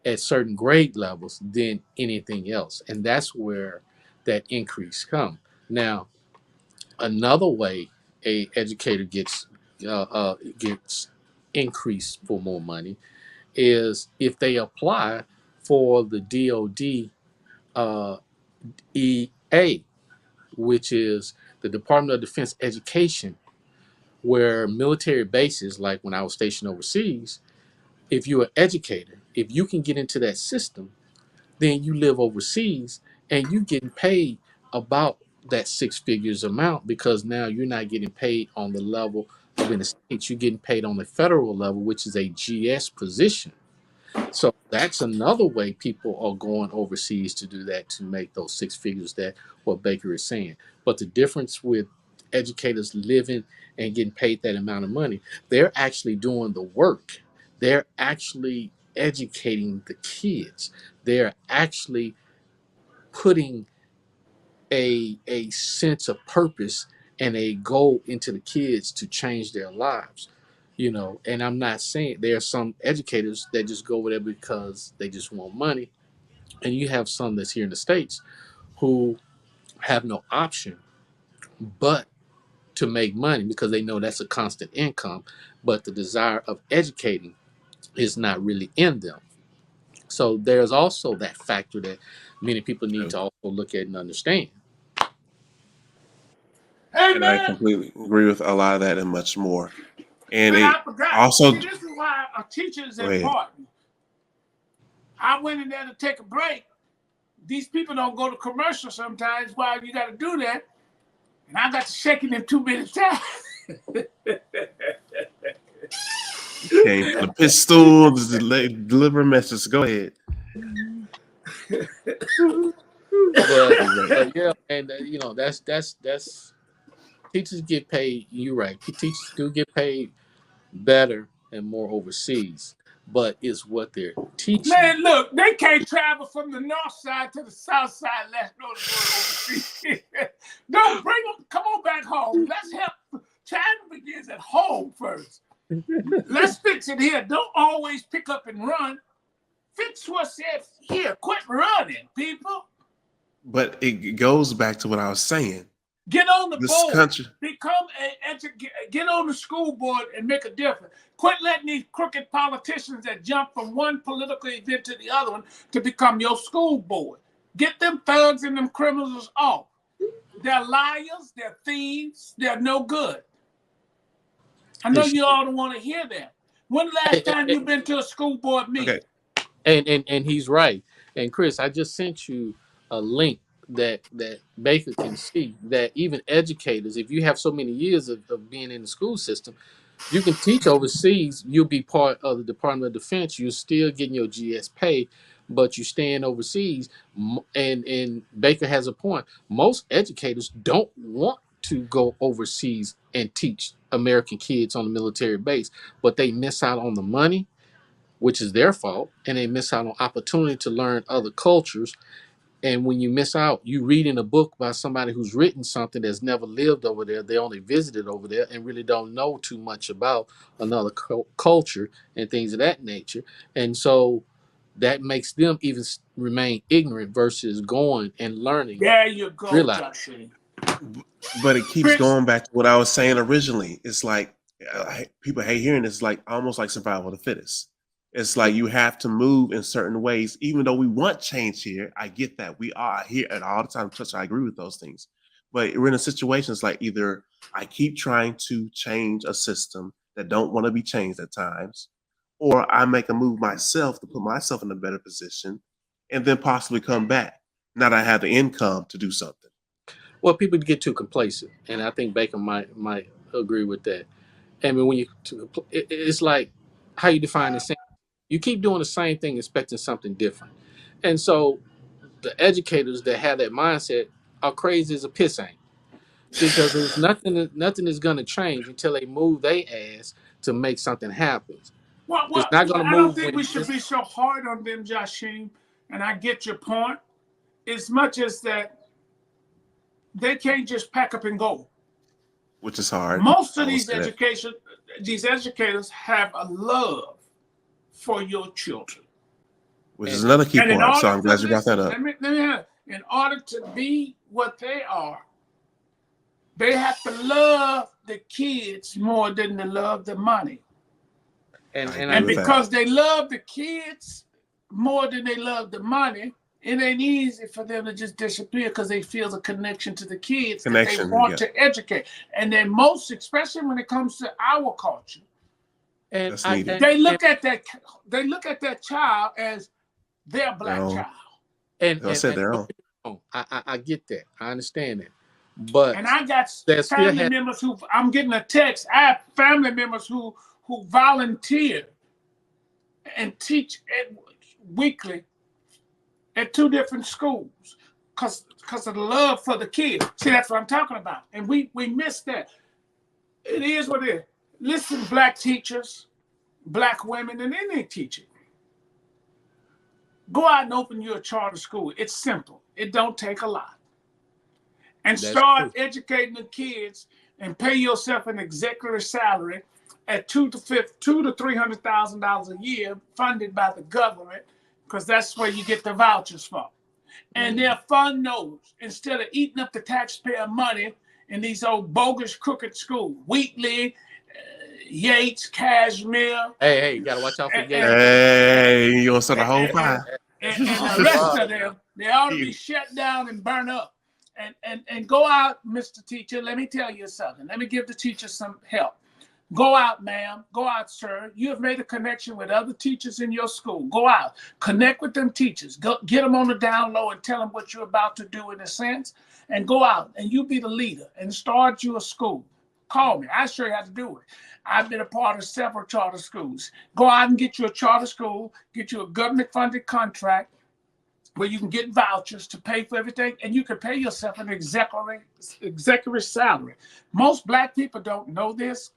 at certain grade levels than anything else. And that's where that increase comes. Now, another way a educator gets increased for more money is if they apply for the DoD EA, which is the Department of Defense Education, where military bases, like when I was stationed overseas, if you're an educator, if you can get into that system, then you live overseas and you getting paid about that six figures amount, because now you're not getting paid on the level of in the States, you're getting paid on the federal level, which is a GS position. So that's another way people are going overseas to do that, to make those six figures that what Baker is saying. But the difference with educators living and getting paid that amount of money, they're actually doing the work. They're actually educating the kids. They're actually putting a sense of purpose and a goal into the kids to change their lives. And I'm not saying there are some educators that just go over there because they just want money, and you have some that's here in the States who have no option but to make money because they know that's a constant income, but the desire of educating is not really in them. So there's also that factor that many people need to also look at and understand. Hey, And I man. completely agree with a lot of that and much more. And Man, it I forgot. also, See, this is why a teacher is Go ahead. important. I went in there to take a break. These people don't go to commercial sometimes while you got to do that. And I got to shaking them too many times. came from the pistol to deliver a message. Go ahead. But yeah, and that's teachers get paid. You're right. Teachers do get paid better and more overseas, but it's what they're teaching. Man, look, they can't travel from the north side to the south side. Let's go overseas. Don't bring them. Come on back home. Let's help. China begins at home first. Let's fix it here. Don't always pick up and run. Fix what's here. Quit running, people. But it goes back to what I was saying. Get on the This board. country. Get on the school board and make a difference. Quit letting these crooked politicians that jump from one political event to the other one to become your school board. Get them thugs and them criminals off. They're liars. They're thieves. They're no good. I know you all don't want to hear that. When last time you been to a school board meeting? Okay. And he's right. And Chris, I just sent you a link that Baker can see that even educators, if you have so many years of being in the school system, you can teach overseas. You'll be part of the Department of Defense. You're still getting your GS pay, but you're staying overseas. And Baker has a point. Most educators don't want to go overseas and teach American kids on the military base, but they miss out on the money, which is their fault, and they miss out on opportunity to learn other cultures. And when you miss out, you reading a book by somebody who's written something that's never lived over there. They only visited over there and really don't know too much about another culture and things of that nature. And so that makes them even remain ignorant versus going and learning. There you go, Realize. Joshua. But it keeps going back to what I was saying originally. It's like people hate hearing this, like almost like survival of the fittest. It's like you have to move in certain ways, even though we want change here. I get that. We are here at all the time. I agree with those things. But we're in a situation, it's like either I keep trying to change a system that don't want to be changed at times, or I make a move myself to put myself in a better position and then possibly come back. Now that I have the income to do something. Well, people get too complacent, and I think Baker might agree with that. I mean, it's like how you define the same. You keep doing the same thing, expecting something different, and so the educators that have that mindset are crazy as a piss ain't, because there's nothing is going to change until they move their ass to make something happen. Well, it's not going to move. I don't think we should be so hard on them, Joshim, and I get your point. As much as that. They can't just pack up and go. Which is hard. Most of these educators have a love for your children. Which is another key point. So I'm glad you brought that up. In order to be what they are, they have to love the kids more than they love the money. And because they love the kids more than they love the money, it ain't easy for them to just disappear because they feel the connection to the kids that they want to educate. And then most, especially when it comes to our culture, and they look at that child as their black child. And their own. I get that. I understand that. But I got family members who I'm getting a text. I have family members who volunteer and teach weekly at 2 different schools because of the love for the kids. See, that's what I'm talking about. And we miss that. It is what it is. Listen, black teachers, black women, and any teacher. Go out and open your charter school. It's simple. It don't take a lot. And start educating the kids and pay yourself an executive salary at $200,000 to $300,000 a year funded by the government, because that's where you get the vouchers from. And they'll fund those instead of eating up the taxpayer money in these old bogus crooked schools. Wheatley, Yates, Cashmere. Hey, you gotta watch out for Yates. Hey, you gonna start a whole fire. And the rest of them, they ought to be shut down and burnt up. And go out, Mr. Teacher. Let me tell you something. Let me give the teacher some help. Go out, ma'am. Go out, sir. You have made a connection with other teachers in your school. Go out. Connect with them teachers. Go get them on the down low and tell them what you're about to do in a sense. And go out and you be the leader and start you a school. Call me. I show you how to do it. I've been a part of several charter schools. Go out and get you a charter school. Get you a government-funded contract where you can get vouchers to pay for everything, and you can pay yourself an executive salary. Most black people don't know this,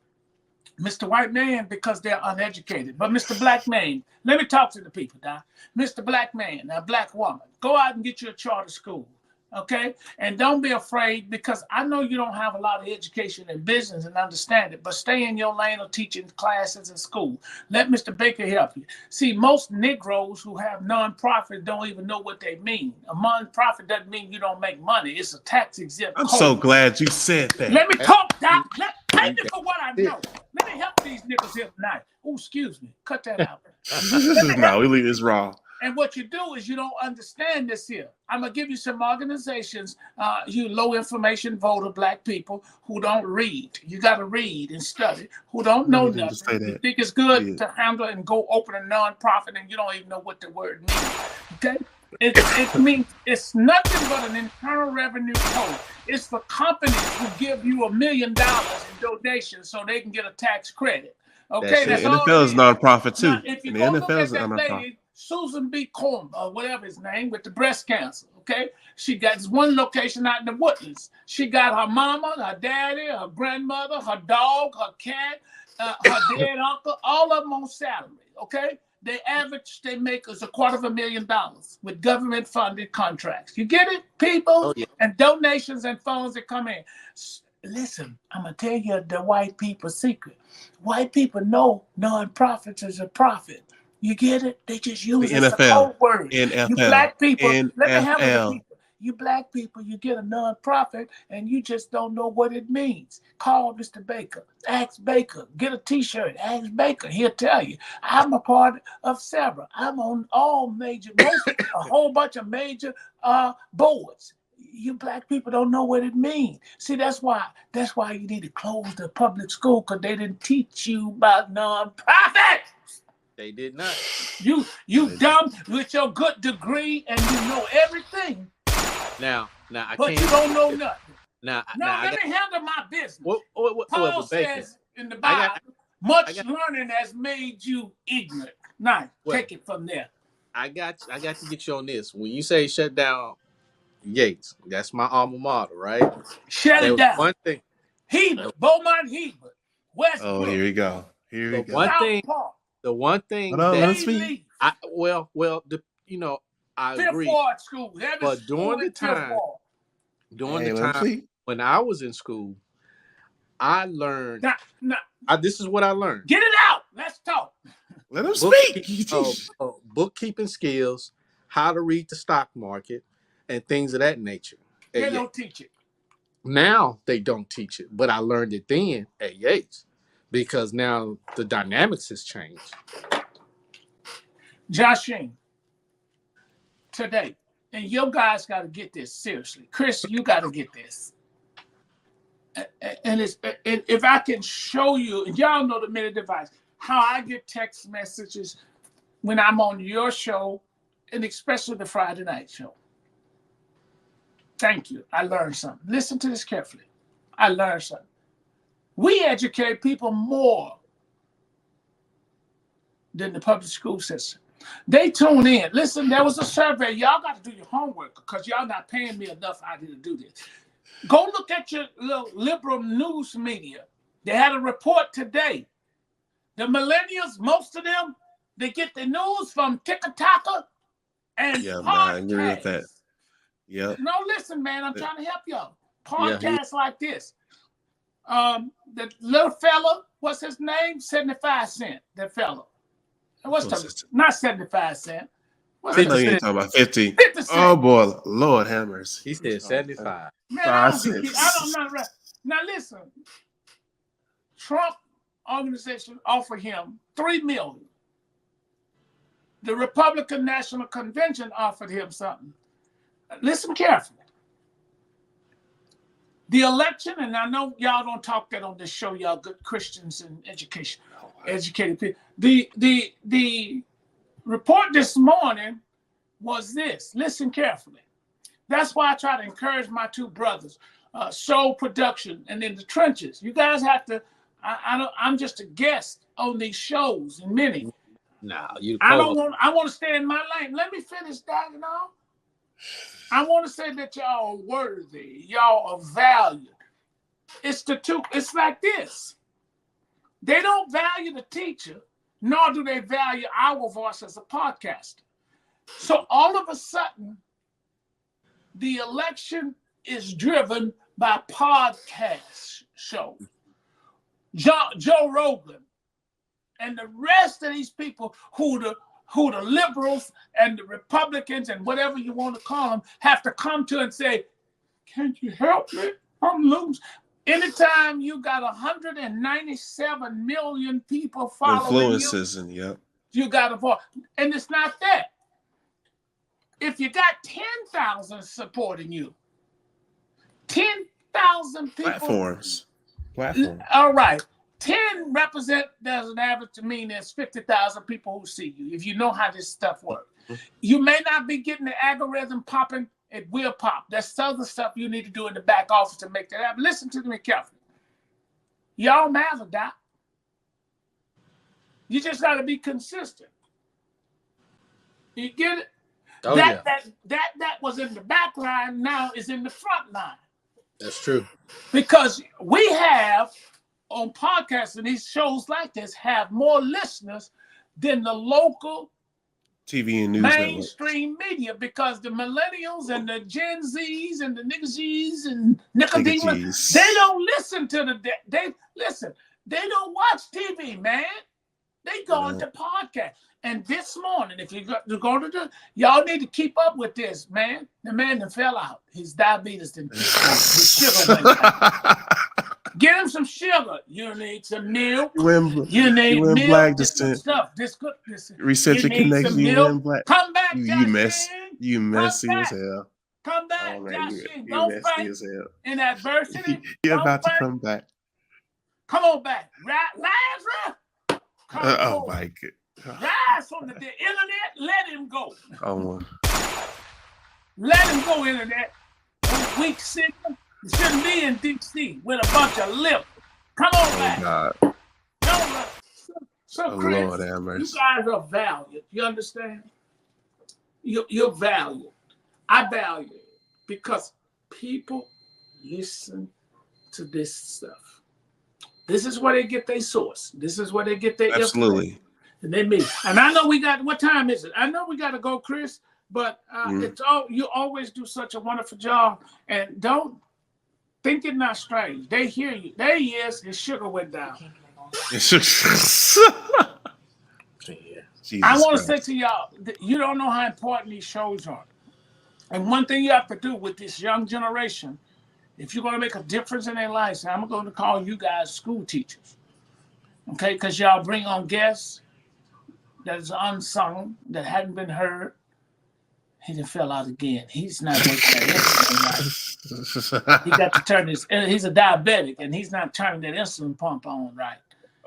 Mr. White Man, because they're uneducated. But Mr. Black Man, let me talk to the people now. Mr. Black Man, a black woman, go out and get you a charter school, Okay, and don't be afraid, because I know you don't have a lot of education in business and understand it, but stay in your lane of teaching classes in school. Let Mr. Baker help you. See, most Negroes who have nonprofits don't even know what they mean. A nonprofit doesn't mean you don't make money. It's a tax exempt. I'm so glad you said that. Let me talk, Doc. Pay me for what I know. Let me help these niggas here tonight. Oh, excuse me. Cut that out. No, we leave this raw. And what you do is you don't understand this here. I'm going to give you some organizations, you low information voter black people who don't read. You got to read and study, who don't know nothing. You think it's good to handle and go open a nonprofit and you don't even know what the word means. Okay? It means it's nothing but an internal revenue code. It's the companies who give you $1 million in donations so they can get a tax credit. Okay, that's the NFL is nonprofit too. Now, if you and go the look NFL at is a that nonprofit. lady, Susan B. Komen, or whatever his name, with the breast cancer, okay? She got this one location out in the Woodlands. She got her mama, her daddy, her grandmother, her dog, her cat, her dead uncle, all of them on salary, okay? The average they make is $250,000 with government-funded contracts. You get it, people? Oh, yeah. And donations and funds that come in. Listen, I'm going to tell you the white people's secret. White people know nonprofits is a profit. You get it? They just use it as a code word. NFL, you black people, NFL. let me handle the people. You black people, you get a nonprofit and you just don't know what it means. Call Mr. Baker. Ask Baker. Get a t-shirt. Ask Baker. He'll tell you. I'm a part of several. I'm on all major, a whole bunch of major boards. You black people don't know what it means. See, that's why you need to close the public school, because they didn't teach you about nonprofits. They did not. You dumb with your good degree and you know everything. Now I but can't. you don't know nothing. Now let me handle my business. Paul says in the Bible, much learning has made you ignorant. Now, take it from there. I got to get you on this. When you say shut down Yates, that's my alma mater, right? Shut it down. One thing. Beaumont Hebert, Westbrook. Oh, here we go. The one thing I agree. Fifth Ward school. But during the time when I was in school, I learned. This is what I learned. Get it out. Let's talk. Let him speak. Bookkeeping skills, how to read the stock market, and things of that nature. They don't teach it. Now they don't teach it, but I learned it then at Yates because now the dynamics has changed. Joshing, today, and you guys got to get this seriously. Chris, you got to get this. And if I can show you, and y'all know the minute device, how I get text messages when I'm on your show, and especially the Friday night show. Thank you. I learned something. Listen to this carefully. I learned something. We educate people more than the public school system. They tune in. Listen, there was a survey. Y'all got to do your homework because y'all not paying me enough out here to do this. Go look at your little liberal news media. They had a report today. The millennials, most of them, they get the news from TikTok and podcasts. I agree with that. Yep. No, listen, man, I'm trying to help y'all. Podcasts like this. The little fella, what's his name? 75 Cent, that fella. Not 75 Cent. I know you're talking about 50. 50 Cent. Oh, boy. Lord have mercy. He said 75. Man, I don't know. Now, listen. Trump organization offered him $3 million. The Republican National Convention offered him something. Listen carefully. The election, and I know y'all don't talk that on this show, y'all good Christians and educated people. The report this morning was this. Listen carefully. That's why I try to encourage my two brothers, Soul Production and In the Trenches. You guys have to. I'm just a guest on these shows and many. No, I want to stay in my lane. Let me finish that, you know. I want to say that y'all are worthy. Y'all are valued. It's like this. They don't value the teacher, nor do they value our voice as a podcaster. So all of a sudden, the election is driven by podcast shows. Joe Rogan and the rest of these people who the liberals and the Republicans and whatever you want to call them have to come to and say, "Can you help me? I'm losing." Anytime you got 197 million people following influences, and you got to vote. And it's not that. If you got 10,000 supporting you, 10,000 people. Platforms. All right. 10 represent, there's an average to mean there's 50,000 people who see you, if you know how this stuff works. You may not be getting the algorithm popping. It will pop. That's other stuff you need to do in the back office to make that happen. Listen to me carefully. Y'all matter, Doc. You just got to be consistent. You get it? Oh, that was in the back line, now is in the front line. That's true. Because we have on podcasts and these shows like this have more listeners than the local TV and news mainstream media, because the millennials and the Gen Zs and the niggas and Nicodemus, they don't listen to they don't watch TV, man. They go into podcast. And this morning, if you go to y'all need to keep up with this, man. The man that fell out. His diabetes didn't his sugar went down. Get him some sugar. You need some milk. You need milk. Black this descent. Stuff. Reset your connection. You win black. Come back, You messy as hell. Come back, Josh. You Don't messy fight as hell. in adversity. You're Don't about to fight. come back. Come on back. Lazarus. Oh my God. Rise from the internet. Let him go. Oh. Let him go, internet. Weak signal. You shouldn't be in DC with a bunch of lip. Come on back. God. Don't so Chris, Lord have mercy. you guys are valued. You understand? You're valued. I value it because people listen to this stuff. This is where they get their source. This is where they get their Absolutely. And they meet. And I know we got, what time is it? I know we got to go, Chris, but it's all, you always do such a wonderful job. And don't think it not strange. They hear you. There he is. His sugar went down. I want to say to y'all, you don't know how important these shows are. And one thing you have to do with this young generation, if you're going to make a difference in their lives, I'm going to call you guys school teachers. Okay? Because y'all bring on guests that is unsung, that hadn't been heard. He done fell out again. He's not making that insulin right. He got to turn his, he's a diabetic, and he's not turning that insulin pump on right.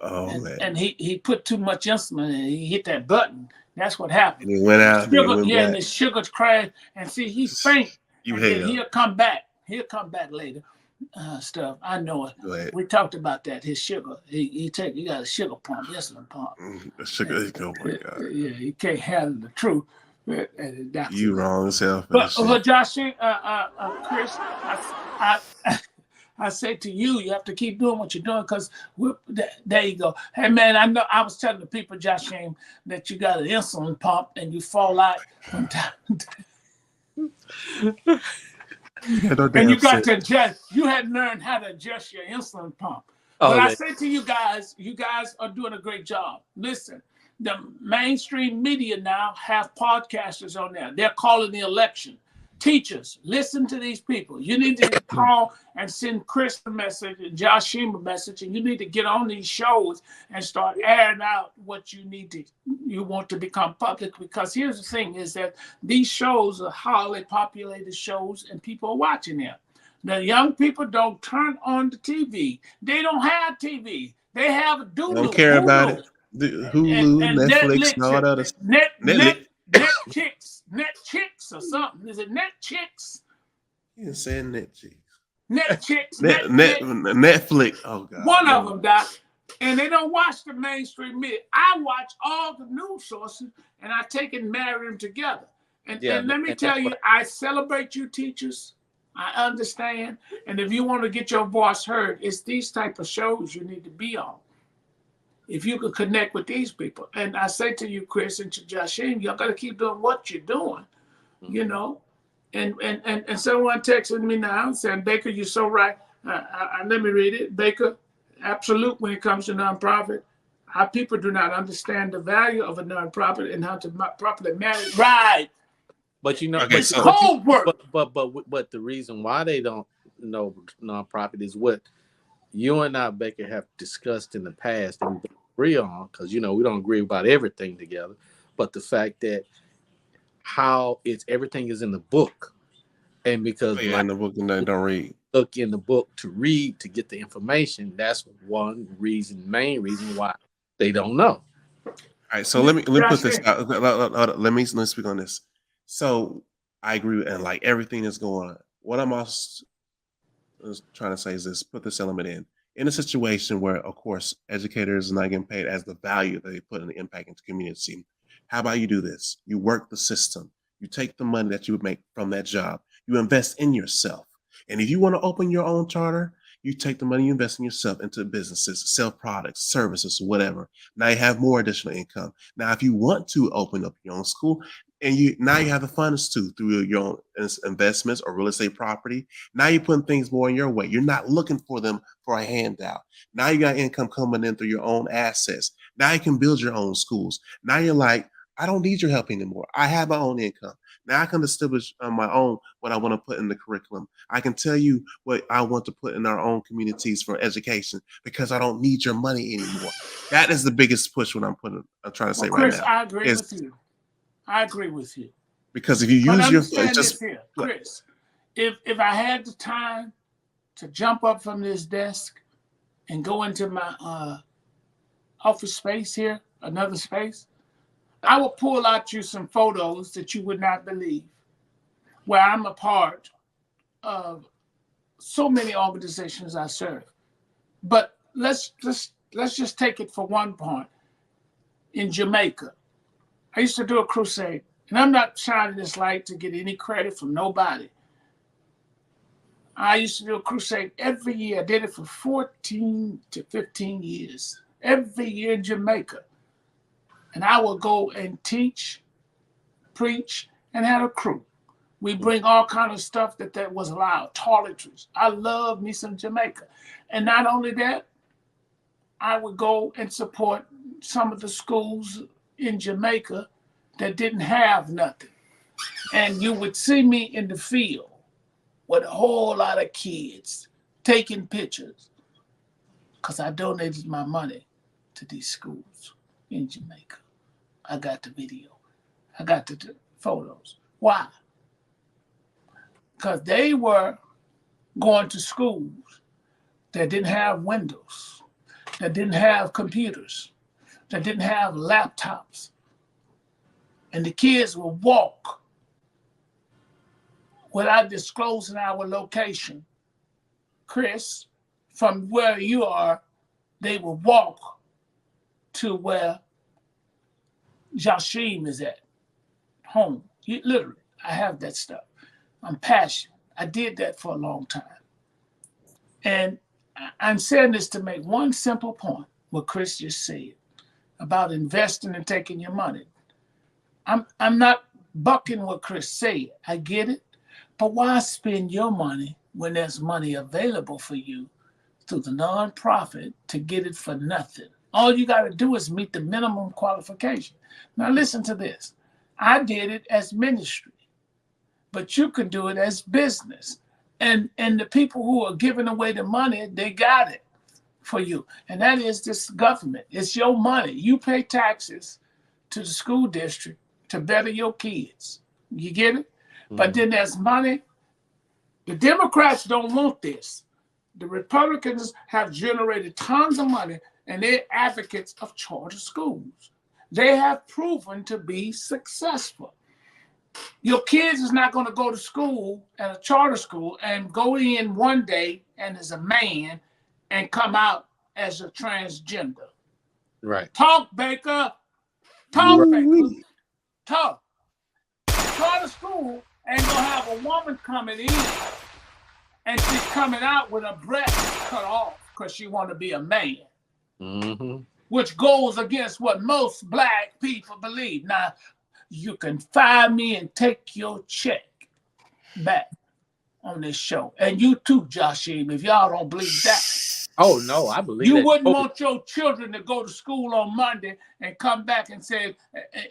Oh, man. And he put too much insulin and he hit that button. That's what happened. And he went out. And the sugars crashed. And see, he's faint. You hate him. He'll come back. He'll come back later. Stuff. I know it. We talked about that. His sugar. He got a sugar pump, insulin pump. Sugar. Oh my God. Yeah, he can't handle the truth. You wrong as hell. But Josh, Chris, I say to you, you have to keep doing what you're doing, because there you go. Hey man, I know I was telling the people, Josh, that you got an insulin pump and you fall out from time to time. And you got to adjust. You had learned how to adjust your insulin pump. But I say to you guys are doing a great job. Listen, the mainstream media now have podcasters on there. They're calling the election. Teachers, listen to these people. You need to call and send Chris a message and Josh Shima a message, and you need to get on these shows and start airing out what you want to become public. Because here's the thing is that these shows are highly populated shows and people are watching them. The young people don't turn on the TV. They don't have TV. They have a doodle. Don't care about it. Hulu, and Netflix, and all that other stuff. Netchicks or something. Is it Netchicks? You saying Netchicks. Netchicks. Netflix. Oh God. One of them, Doc. And they don't watch the mainstream media. I watch all the news sources and I take and marry them together. And let me tell you, I celebrate you teachers. I understand. And if you want to get your voice heard, it's these type of shows you need to be on. If you could connect with these people. And I say to you, Chris, and to Joshim, y'all got to keep doing what you're doing, you know. And someone texted me now saying, Baker, you're so right. Let me read it. Baker, absolute when it comes to nonprofit. Our people do not understand the value of a nonprofit and how to properly manage. Right. But you know, Okay, so cold work. But the reason why they don't know nonprofit is what you and I, Baker, have discussed in the past and we agree on, because we don't agree about everything together. But the fact that how everything is in the book, and because in the book and they don't read. Look in the book to read to get the information. That's one main reason why they don't know. All right, so let me put this out. Let me speak on this. So I agree, and like everything is going on. What I'm also trying to say is this: put this element in a situation where, of course, educators are not getting paid as the value that they put in the impact into community. How about you do this? You work the system. You take the money that you would make from that job. You invest in yourself. And if you want to open your own charter, you take the money you invest in yourself into businesses, sell products, services, whatever. Now you have more additional income. Now, if you want to open up your own school, and now you have the funds through your own investments or real estate property. Now you're putting things more in your way. You're not looking for them for a handout. Now you got income coming in through your own assets. Now you can build your own schools. Now you're like, I don't need your help anymore. I have my own income. Now I can establish on my own what I want to put in the curriculum. I can tell you what I want to put in our own communities for education because I don't need your money anymore. That is the biggest push what I'm trying to say Chris, right now. I agree with you. I agree with you. Because if you use your Chris, if I had the time to jump up from this desk and go into my office space here, another space, I will pull out you some photos that you would not believe, where I'm a part of so many organizations I serve. But let's just take it for one point. In Jamaica, I used to do a crusade, and I'm not shining this light to get any credit from nobody. I used to do a crusade every year. I did it for 14 to 15 years, every year in Jamaica. And I would go and teach, preach, and had a crew. We bring all kind of stuff that was allowed, toiletries. I love me some Jamaica. And not only that, I would go and support some of the schools in Jamaica that didn't have nothing. And you would see me in the field with a whole lot of kids taking pictures because I donated my money to these schools in Jamaica. I got the video. I got the photos. Why? Because they were going to schools that didn't have windows, that didn't have computers, that didn't have laptops. And the kids would walk without disclosing our location. Chris, from where you are, they would walk to where Jashim is at home. Literally, I have that stuff. I'm passionate. I did that for a long time. And I'm saying this to make one simple point, what Chris just said about investing and taking your money. I'm not bucking what Chris said. I get it. But why spend your money when there's money available for you through the nonprofit to get it for nothing? All you got to do is meet the minimum qualification. Now listen to this. I did it as ministry, but you can do it as business. And the people who are giving away the money, they got it for you. And that is this government. It's your money. You pay taxes to the school district to better your kids. You get it? Mm-hmm. But then there's money. The Democrats don't want this. The Republicans have generated tons of money, and they're advocates of charter schools. They have proven to be successful. Your kids is not going to go to school at a charter school and go in one day and as a man and come out as a transgender. Right. Talk, Baker. Talk, Baker. Talk. Charter school ain't going to have a woman coming in and she's coming out with her breast cut off because she want to be a man. Mm-hmm. Which goes against what most black people believe. Now, you can fire me and take your check. back on this show. And you too, Joshim, if y'all don't believe that. Oh no, I believe You that. wouldn't want your children to go to school on Monday and come back and say,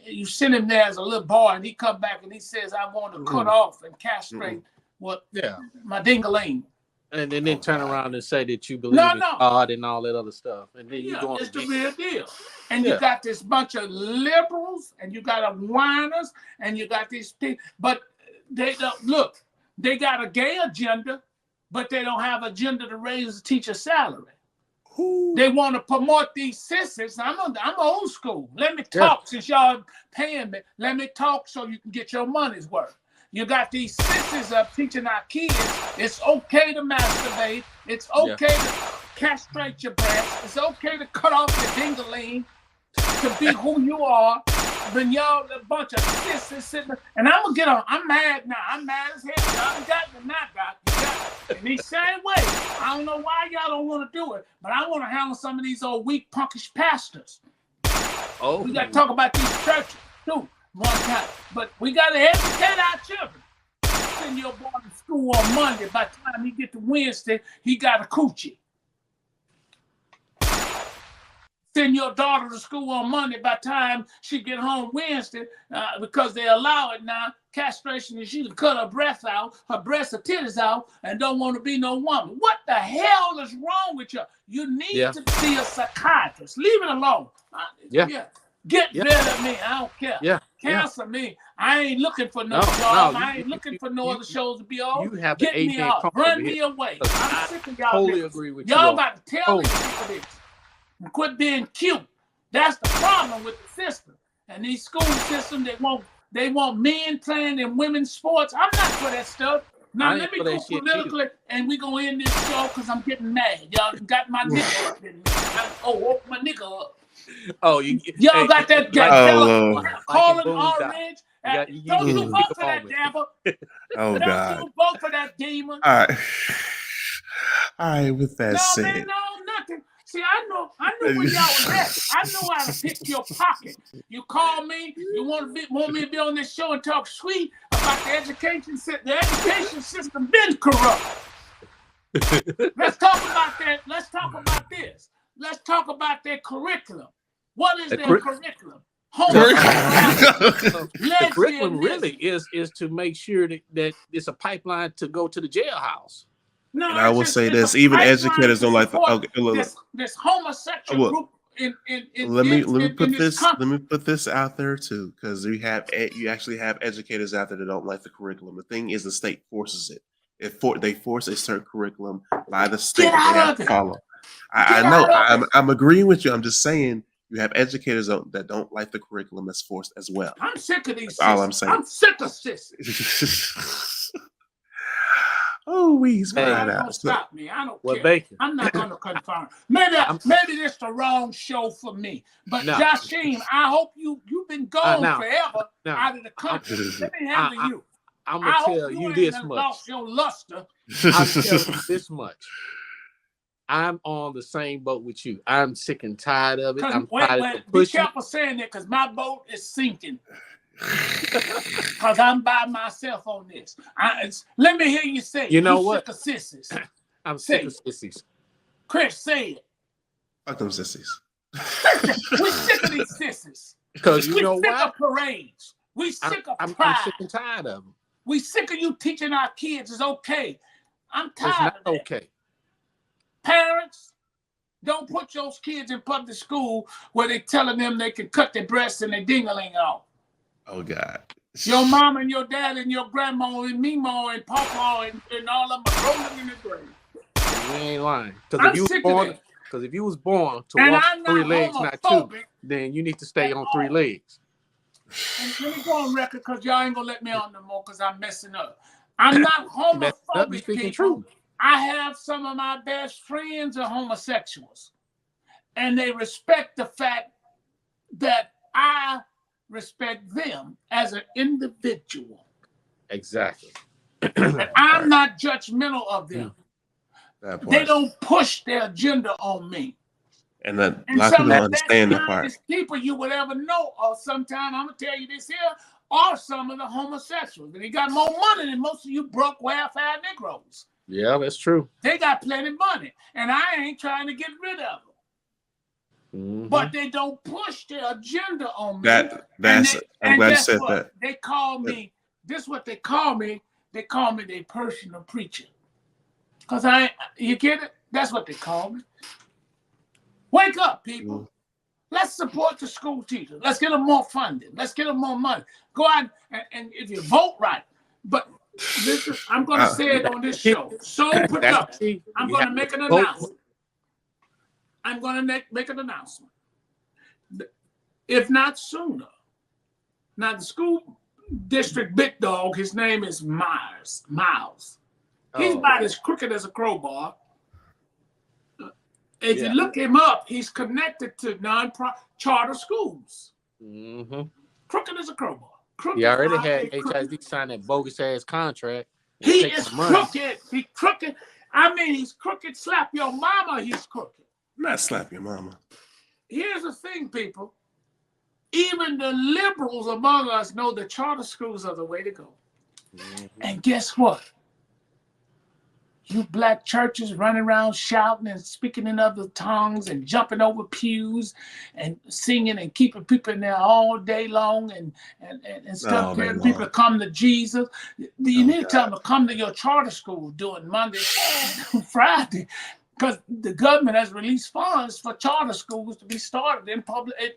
you send him there as a little boy, and he come back and he says, I want to cut off and castrate my dingaling. And then turn around and say that you believe in God and all that other stuff. And then you go. It's the real deal. And you got this bunch of liberals, and you got a whiners, and you got these people, but they don't look. They got a gay agenda, but they don't have agenda to raise the teacher salary. They want to promote these sissies. I'm old school. Let me talk since y'all paying me. Let me talk so you can get your money's worth. You got these sissies up teaching our kids it's okay to masturbate. It's okay to castrate your breasts. It's okay to cut off your dingaling to be who you are. When y'all a bunch of sissies sitting there, and I'm gonna get on. I'm mad now. I'm mad as hell. Y'all got me, not got me. In the same way, I don't know why y'all don't want to do it, but I want to handle some of these old weak, punkish pastors. Oh, we got to talk about these churches too one time, but we got to educate our children. Send your boy to school on Monday. By the time he get to Wednesday, he got a coochie. Send your daughter to school on Monday. By the time she get home Wednesday, because they allow it now, castration, and she can cut her breasts out, her breasts or titties out, and don't want to be no woman. What the hell is wrong with you? You need to see a psychiatrist. Leave it alone. Get rid of me. I don't care. Cancel me. I ain't looking for no job. I ain't looking for no other shows to be on. You have Get me out. Run me away. I'm sick of y'all. Totally agree with you. Y'all got to tell these people this. And quit being cute. That's the problem with the system. And these school systems, they want men playing in women's sports. I'm not for that stuff. Now let me go politically, and we gonna end this show because I'm getting mad. Y'all got my nigga up in me. Woke my nigga up. Oh, y'all got that calling orange. Don't you vote for that devil? Oh God! Don't you vote for that demon? All right. With that said, no, nothing. See, I know where y'all was at. I know how to pick your pocket. You call me, you want me to be on this show and talk sweet about the education system. The education system been corrupt. Let's talk about that. Let's talk about this. Let's talk about their curriculum. What is their curriculum? The curriculum really is to make sure that it's a pipeline to go to the jailhouse. No, and I will say this: even educators don't like this homosexual group. Let me put this out there too, because you actually have educators out there that don't like the curriculum. The thing is, the state forces it. They force a certain curriculum by the state that they have to follow. I know. I'm agreeing with you. I'm just saying you have educators that don't like the curriculum that's forced as well. I'm sick of these. That's all I'm saying. I'm sick of sissies. Oh, he's right out. Stop me. I don't care. I'm not going to confirm. Maybe this the wrong show for me. But Joshim, I hope you've been gone forever out of the country. Let me handle you. I'm going to tell you this much. Lost your luster. I'll tell you this much. I'm on the same boat with you. I'm sick and tired of it. I'm tired of pushing. Be careful saying that because my boat is sinking. Because I'm by myself on this. Let me hear you say. You know what? Sick of sissies. I'm sick of sissies. Chris, say it. Fuck them sissies. We're sick of these sissies. Because you know what? We're sick of parades. We're sick of pride. I'm sick and tired of them. We're sick of you teaching our kids it's okay. I'm tired of that. It's okay. Parents, don't put your kids in public school where they're telling them they can cut their breasts and their dingaling off. Oh, God. Your mom and your dad and your grandma and Mimo and Papa and all of them are rolling in the grave. You ain't lying. Because if you was born to walk on 3 legs, not 2, then you need to stay on 3 legs. And let me go on record because y'all ain't going to let me on no more because I'm messing up. I'm not homophobic, people. True. I have some of my best friends are homosexuals. And they respect the fact that I respect them as an individual. Exactly. I'm not judgmental of them. They don't push their agenda on me. And a lot of people don't understand that part. People you would ever know, or sometime I'm gonna tell you this here, are some of the homosexuals. And he got more money than most of you broke welfare Negroes. Yeah, that's true. They got plenty of money. And I ain't trying to get rid of them. Mhm. But they don't push their agenda on me. I'm glad you said that. They call me, this is what they call me. They call me their personal preacher. Because you get it? That's what they call me. Wake up, people. Let's support the school teachers. Let's get them more funding. Let's get them more money. Go out and if you vote right. But listen, I'm going to say it on this show. So productive. I'm going to make an announcement. I'm going to make an announcement. If not sooner. Now, the school district big dog, his name is Miles. He's about as crooked as a crowbar. If you look him up, he's connected to non-charter schools. Mm-hmm. Crooked as a crowbar. He already had HID sign that bogus ass contract. He is crooked. He's crooked. I mean, he's crooked. Slap your mama, he's crooked. Not slap your mama. Here's the thing, people. Even the liberals among us know that charter schools are the way to go. Mm-hmm. And guess what? You black churches running around shouting and speaking in other tongues and jumping over pews and singing and keeping people in there all day long and stuff, telling people to come to Jesus. You need to tell them to come to your charter school during Monday and Friday, because the government has released funds for charter schools to be started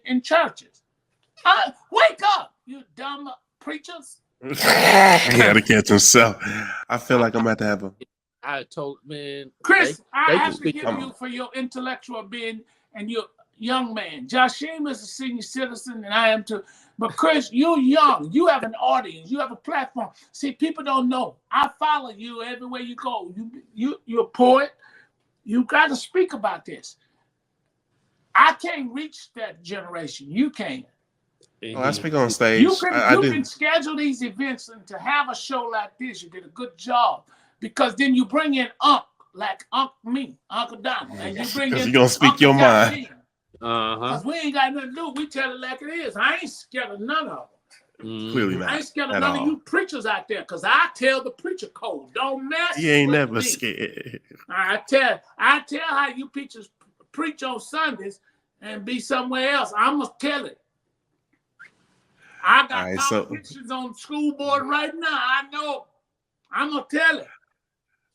in churches. Wake up, you dumb preachers. He got to catch himself. I feel like I'm about to have a... I told Chris, I have to give you for your intellectual being and your young man. Joshim is a senior citizen, and I am too. But Chris, you're young. You have an audience. You have a platform. See, people don't know. I follow you everywhere you go. You're a poet. You got to speak about this. I can't reach that generation. You can. Oh, I speak on stage. You can schedule these events, and to have a show like this, you did a good job. Because then you bring in like Uncle Donald, and you bring in. You're gonna speak Uncle your mind. Because we ain't got nothing to do. We tell it like it is. I ain't scared of none of them. Clearly not. I ain't scared of none of you preachers out there, because I tell the preacher code. Don't mess. He ain't with never me. scared. I tell how you preachers preach on Sundays and be somewhere else. I'm gonna tell it. I got politicians on the school board right now. I know. I'm gonna tell it.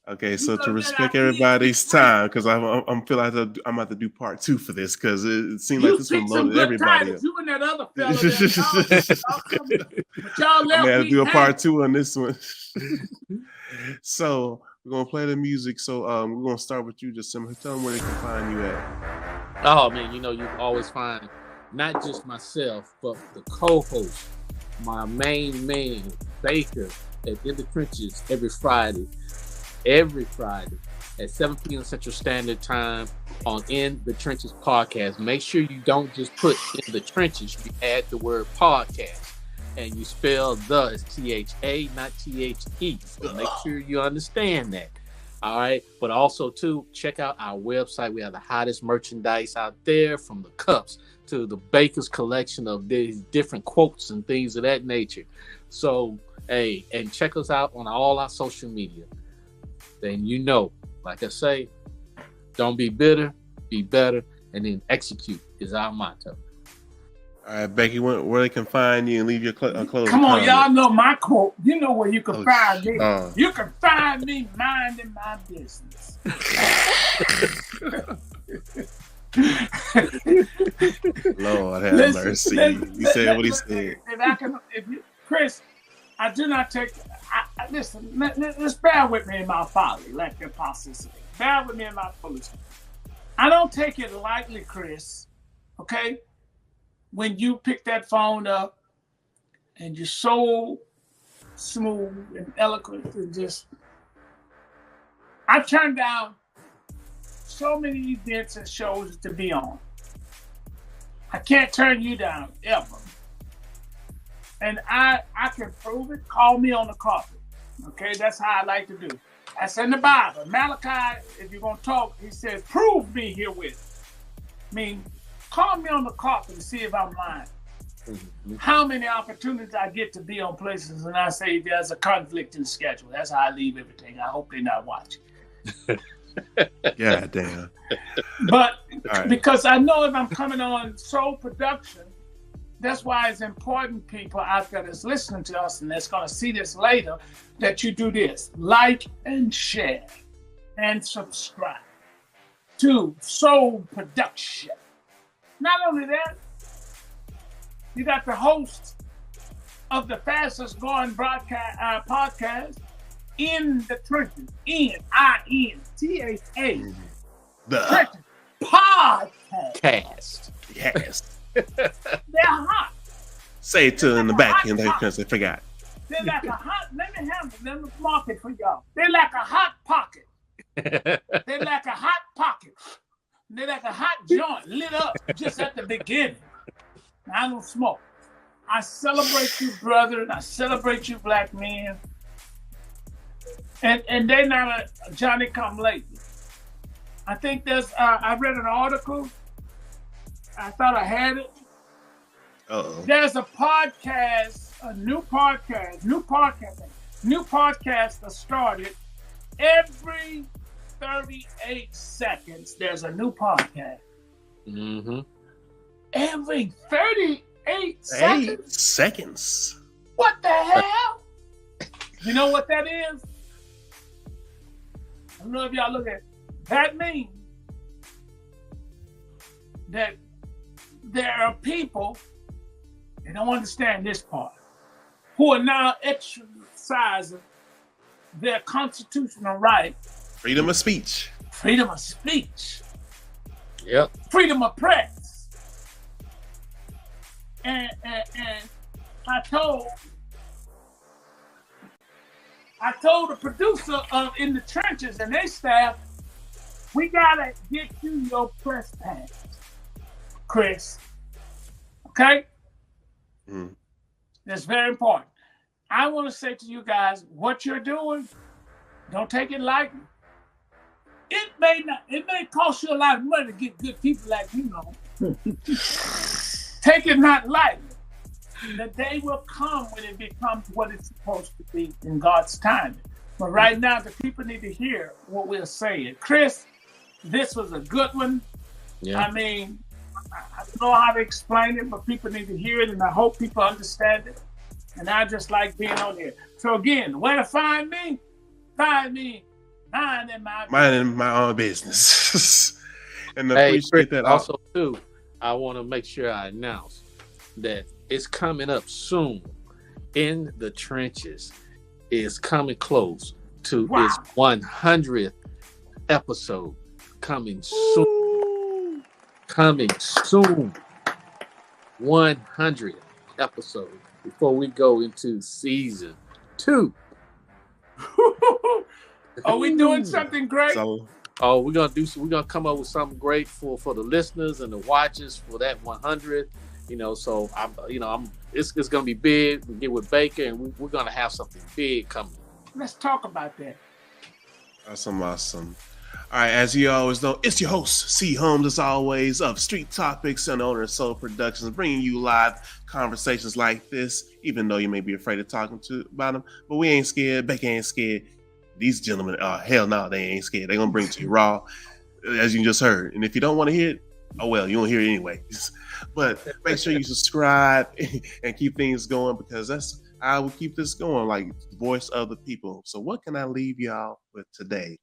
Okay, so to respect everybody's time, because I'm feel like I'm about to do part 2 for this, because it seems like this one loaded everybody up. You and that other fella I'm gonna have to do a part 2 on this one. So we're gonna play the music. So we're gonna start with you. Just tell them where they can find you at. Oh man, you always find not just myself, but the co-host, my main man, Baker, at In the Trenches every Friday at 7 p.m. Central Standard Time on In the Trenches podcast. Make sure you don't just put In the Trenches, you add the word podcast, and you spell the as T-H-A, not T-H-E. So make sure you understand that. All right. But also, too, check out our website. We have the hottest merchandise out there, from the cups to the Baker's collection of these different quotes and things of that nature. So, hey, and check us out on all our social media. Then like I say, don't be bitter, be better, and then execute is our motto. All right, Becky, where they can find you and leave your closing Come on, comment. y'all know my quote. You know where you can find me. You can find me minding my business. Lord have mercy. He said what he said. Chris, I do not take. Listen, let's bear with me in my folly, like the apostle said. Bear with me in my foolishness. I don't take it lightly, Chris. Okay, when you pick that phone up and you're so smooth and eloquent and just, I turned down so many events and shows to be on. I can't turn you down ever. And I can prove it. Call me on the carpet. Okay, that's how I like to do. That's in the Bible. Malachi, if you're going to talk, he says, prove me herewith. I mean, call me on the carpet and see if I'm lying. How many opportunities I get to be on places and I say there's a conflict in schedule. That's how I leave everything. I hope they're not watching. God damn. But right. because I know if I'm coming on Soul Production, that's why it's important, people out there that's listening to us and that's going to see this later, that you do this. Like and share and subscribe to Soul Production. Not only that, you got the host of the fastest growing podcast in the trenches, INTHA. The Podcast. Yes. They're hot. Say it to in the back and they forgot. They're like a hot, let me market for y'all. They're like a hot pocket. They're like a hot pocket. They're like a hot joint lit up just at the beginning. I don't smoke. I celebrate you, brother. I celebrate you, black men. And they're not a Johnny come lately. I think there's, I read an article. I thought I had it. Uh-oh. There's a podcast, a new podcast that started. Every 38 seconds, there's a new podcast. Mm-hmm. Every 38 8 seconds? seconds. What the hell? You know what that is? I don't know if y'all look at it. That means that there are people, they don't understand this part, who are now exercising their constitutional right. Freedom of speech. Freedom of speech. Yep. Freedom of press. And I told the producer of In the Trenches and their staff, we gotta get you your press pass, Chris. Okay? That's very important. I want to say to you guys, what you're doing, don't take it lightly. It may cost you a lot of money to get good people like you know. Take it not lightly. The day will come when it becomes what it's supposed to be in God's timing. But right now, the people need to hear what we're saying. Chris, this was a good one. Yeah. I mean, I don't know how to explain it, but people need to hear it, and I hope people understand it. And I just like being on here. So again, where to find me? Find me minding my own business. And Hey, appreciate Chris, that. also too, I want to make sure I announce that it's coming up soon. In the Trenches is coming close to its 100th episode. Coming soon. Coming soon. 100th episode before we go into season 2. Are we doing something great? Oh, we're gonna come up with something great for the listeners and the watchers for that 100. So it's gonna be big. We get with Baker, and we're gonna have something big coming. Let's talk about that. Awesome. All right, as you always know, it's your host, C. Holmes, as always, of Street Topics and owner of Soul Productions, bringing you live conversations like this, even though you may be afraid of talking about them. But we ain't scared. Baker ain't scared. These gentlemen, hell no, they ain't scared. They're going to bring it to you raw, as you just heard. And if you don't want to hear it, oh well, you won't hear it anyway. But make sure you subscribe and keep things going, because that's how we keep this going, like the voice of the people. So what can I leave y'all with today?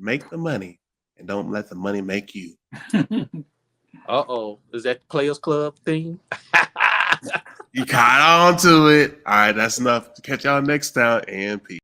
Make the money and don't let the money make you. Uh-oh. Is that Players Club theme? You caught on to it. All right, that's enough. Catch y'all next time, and peace.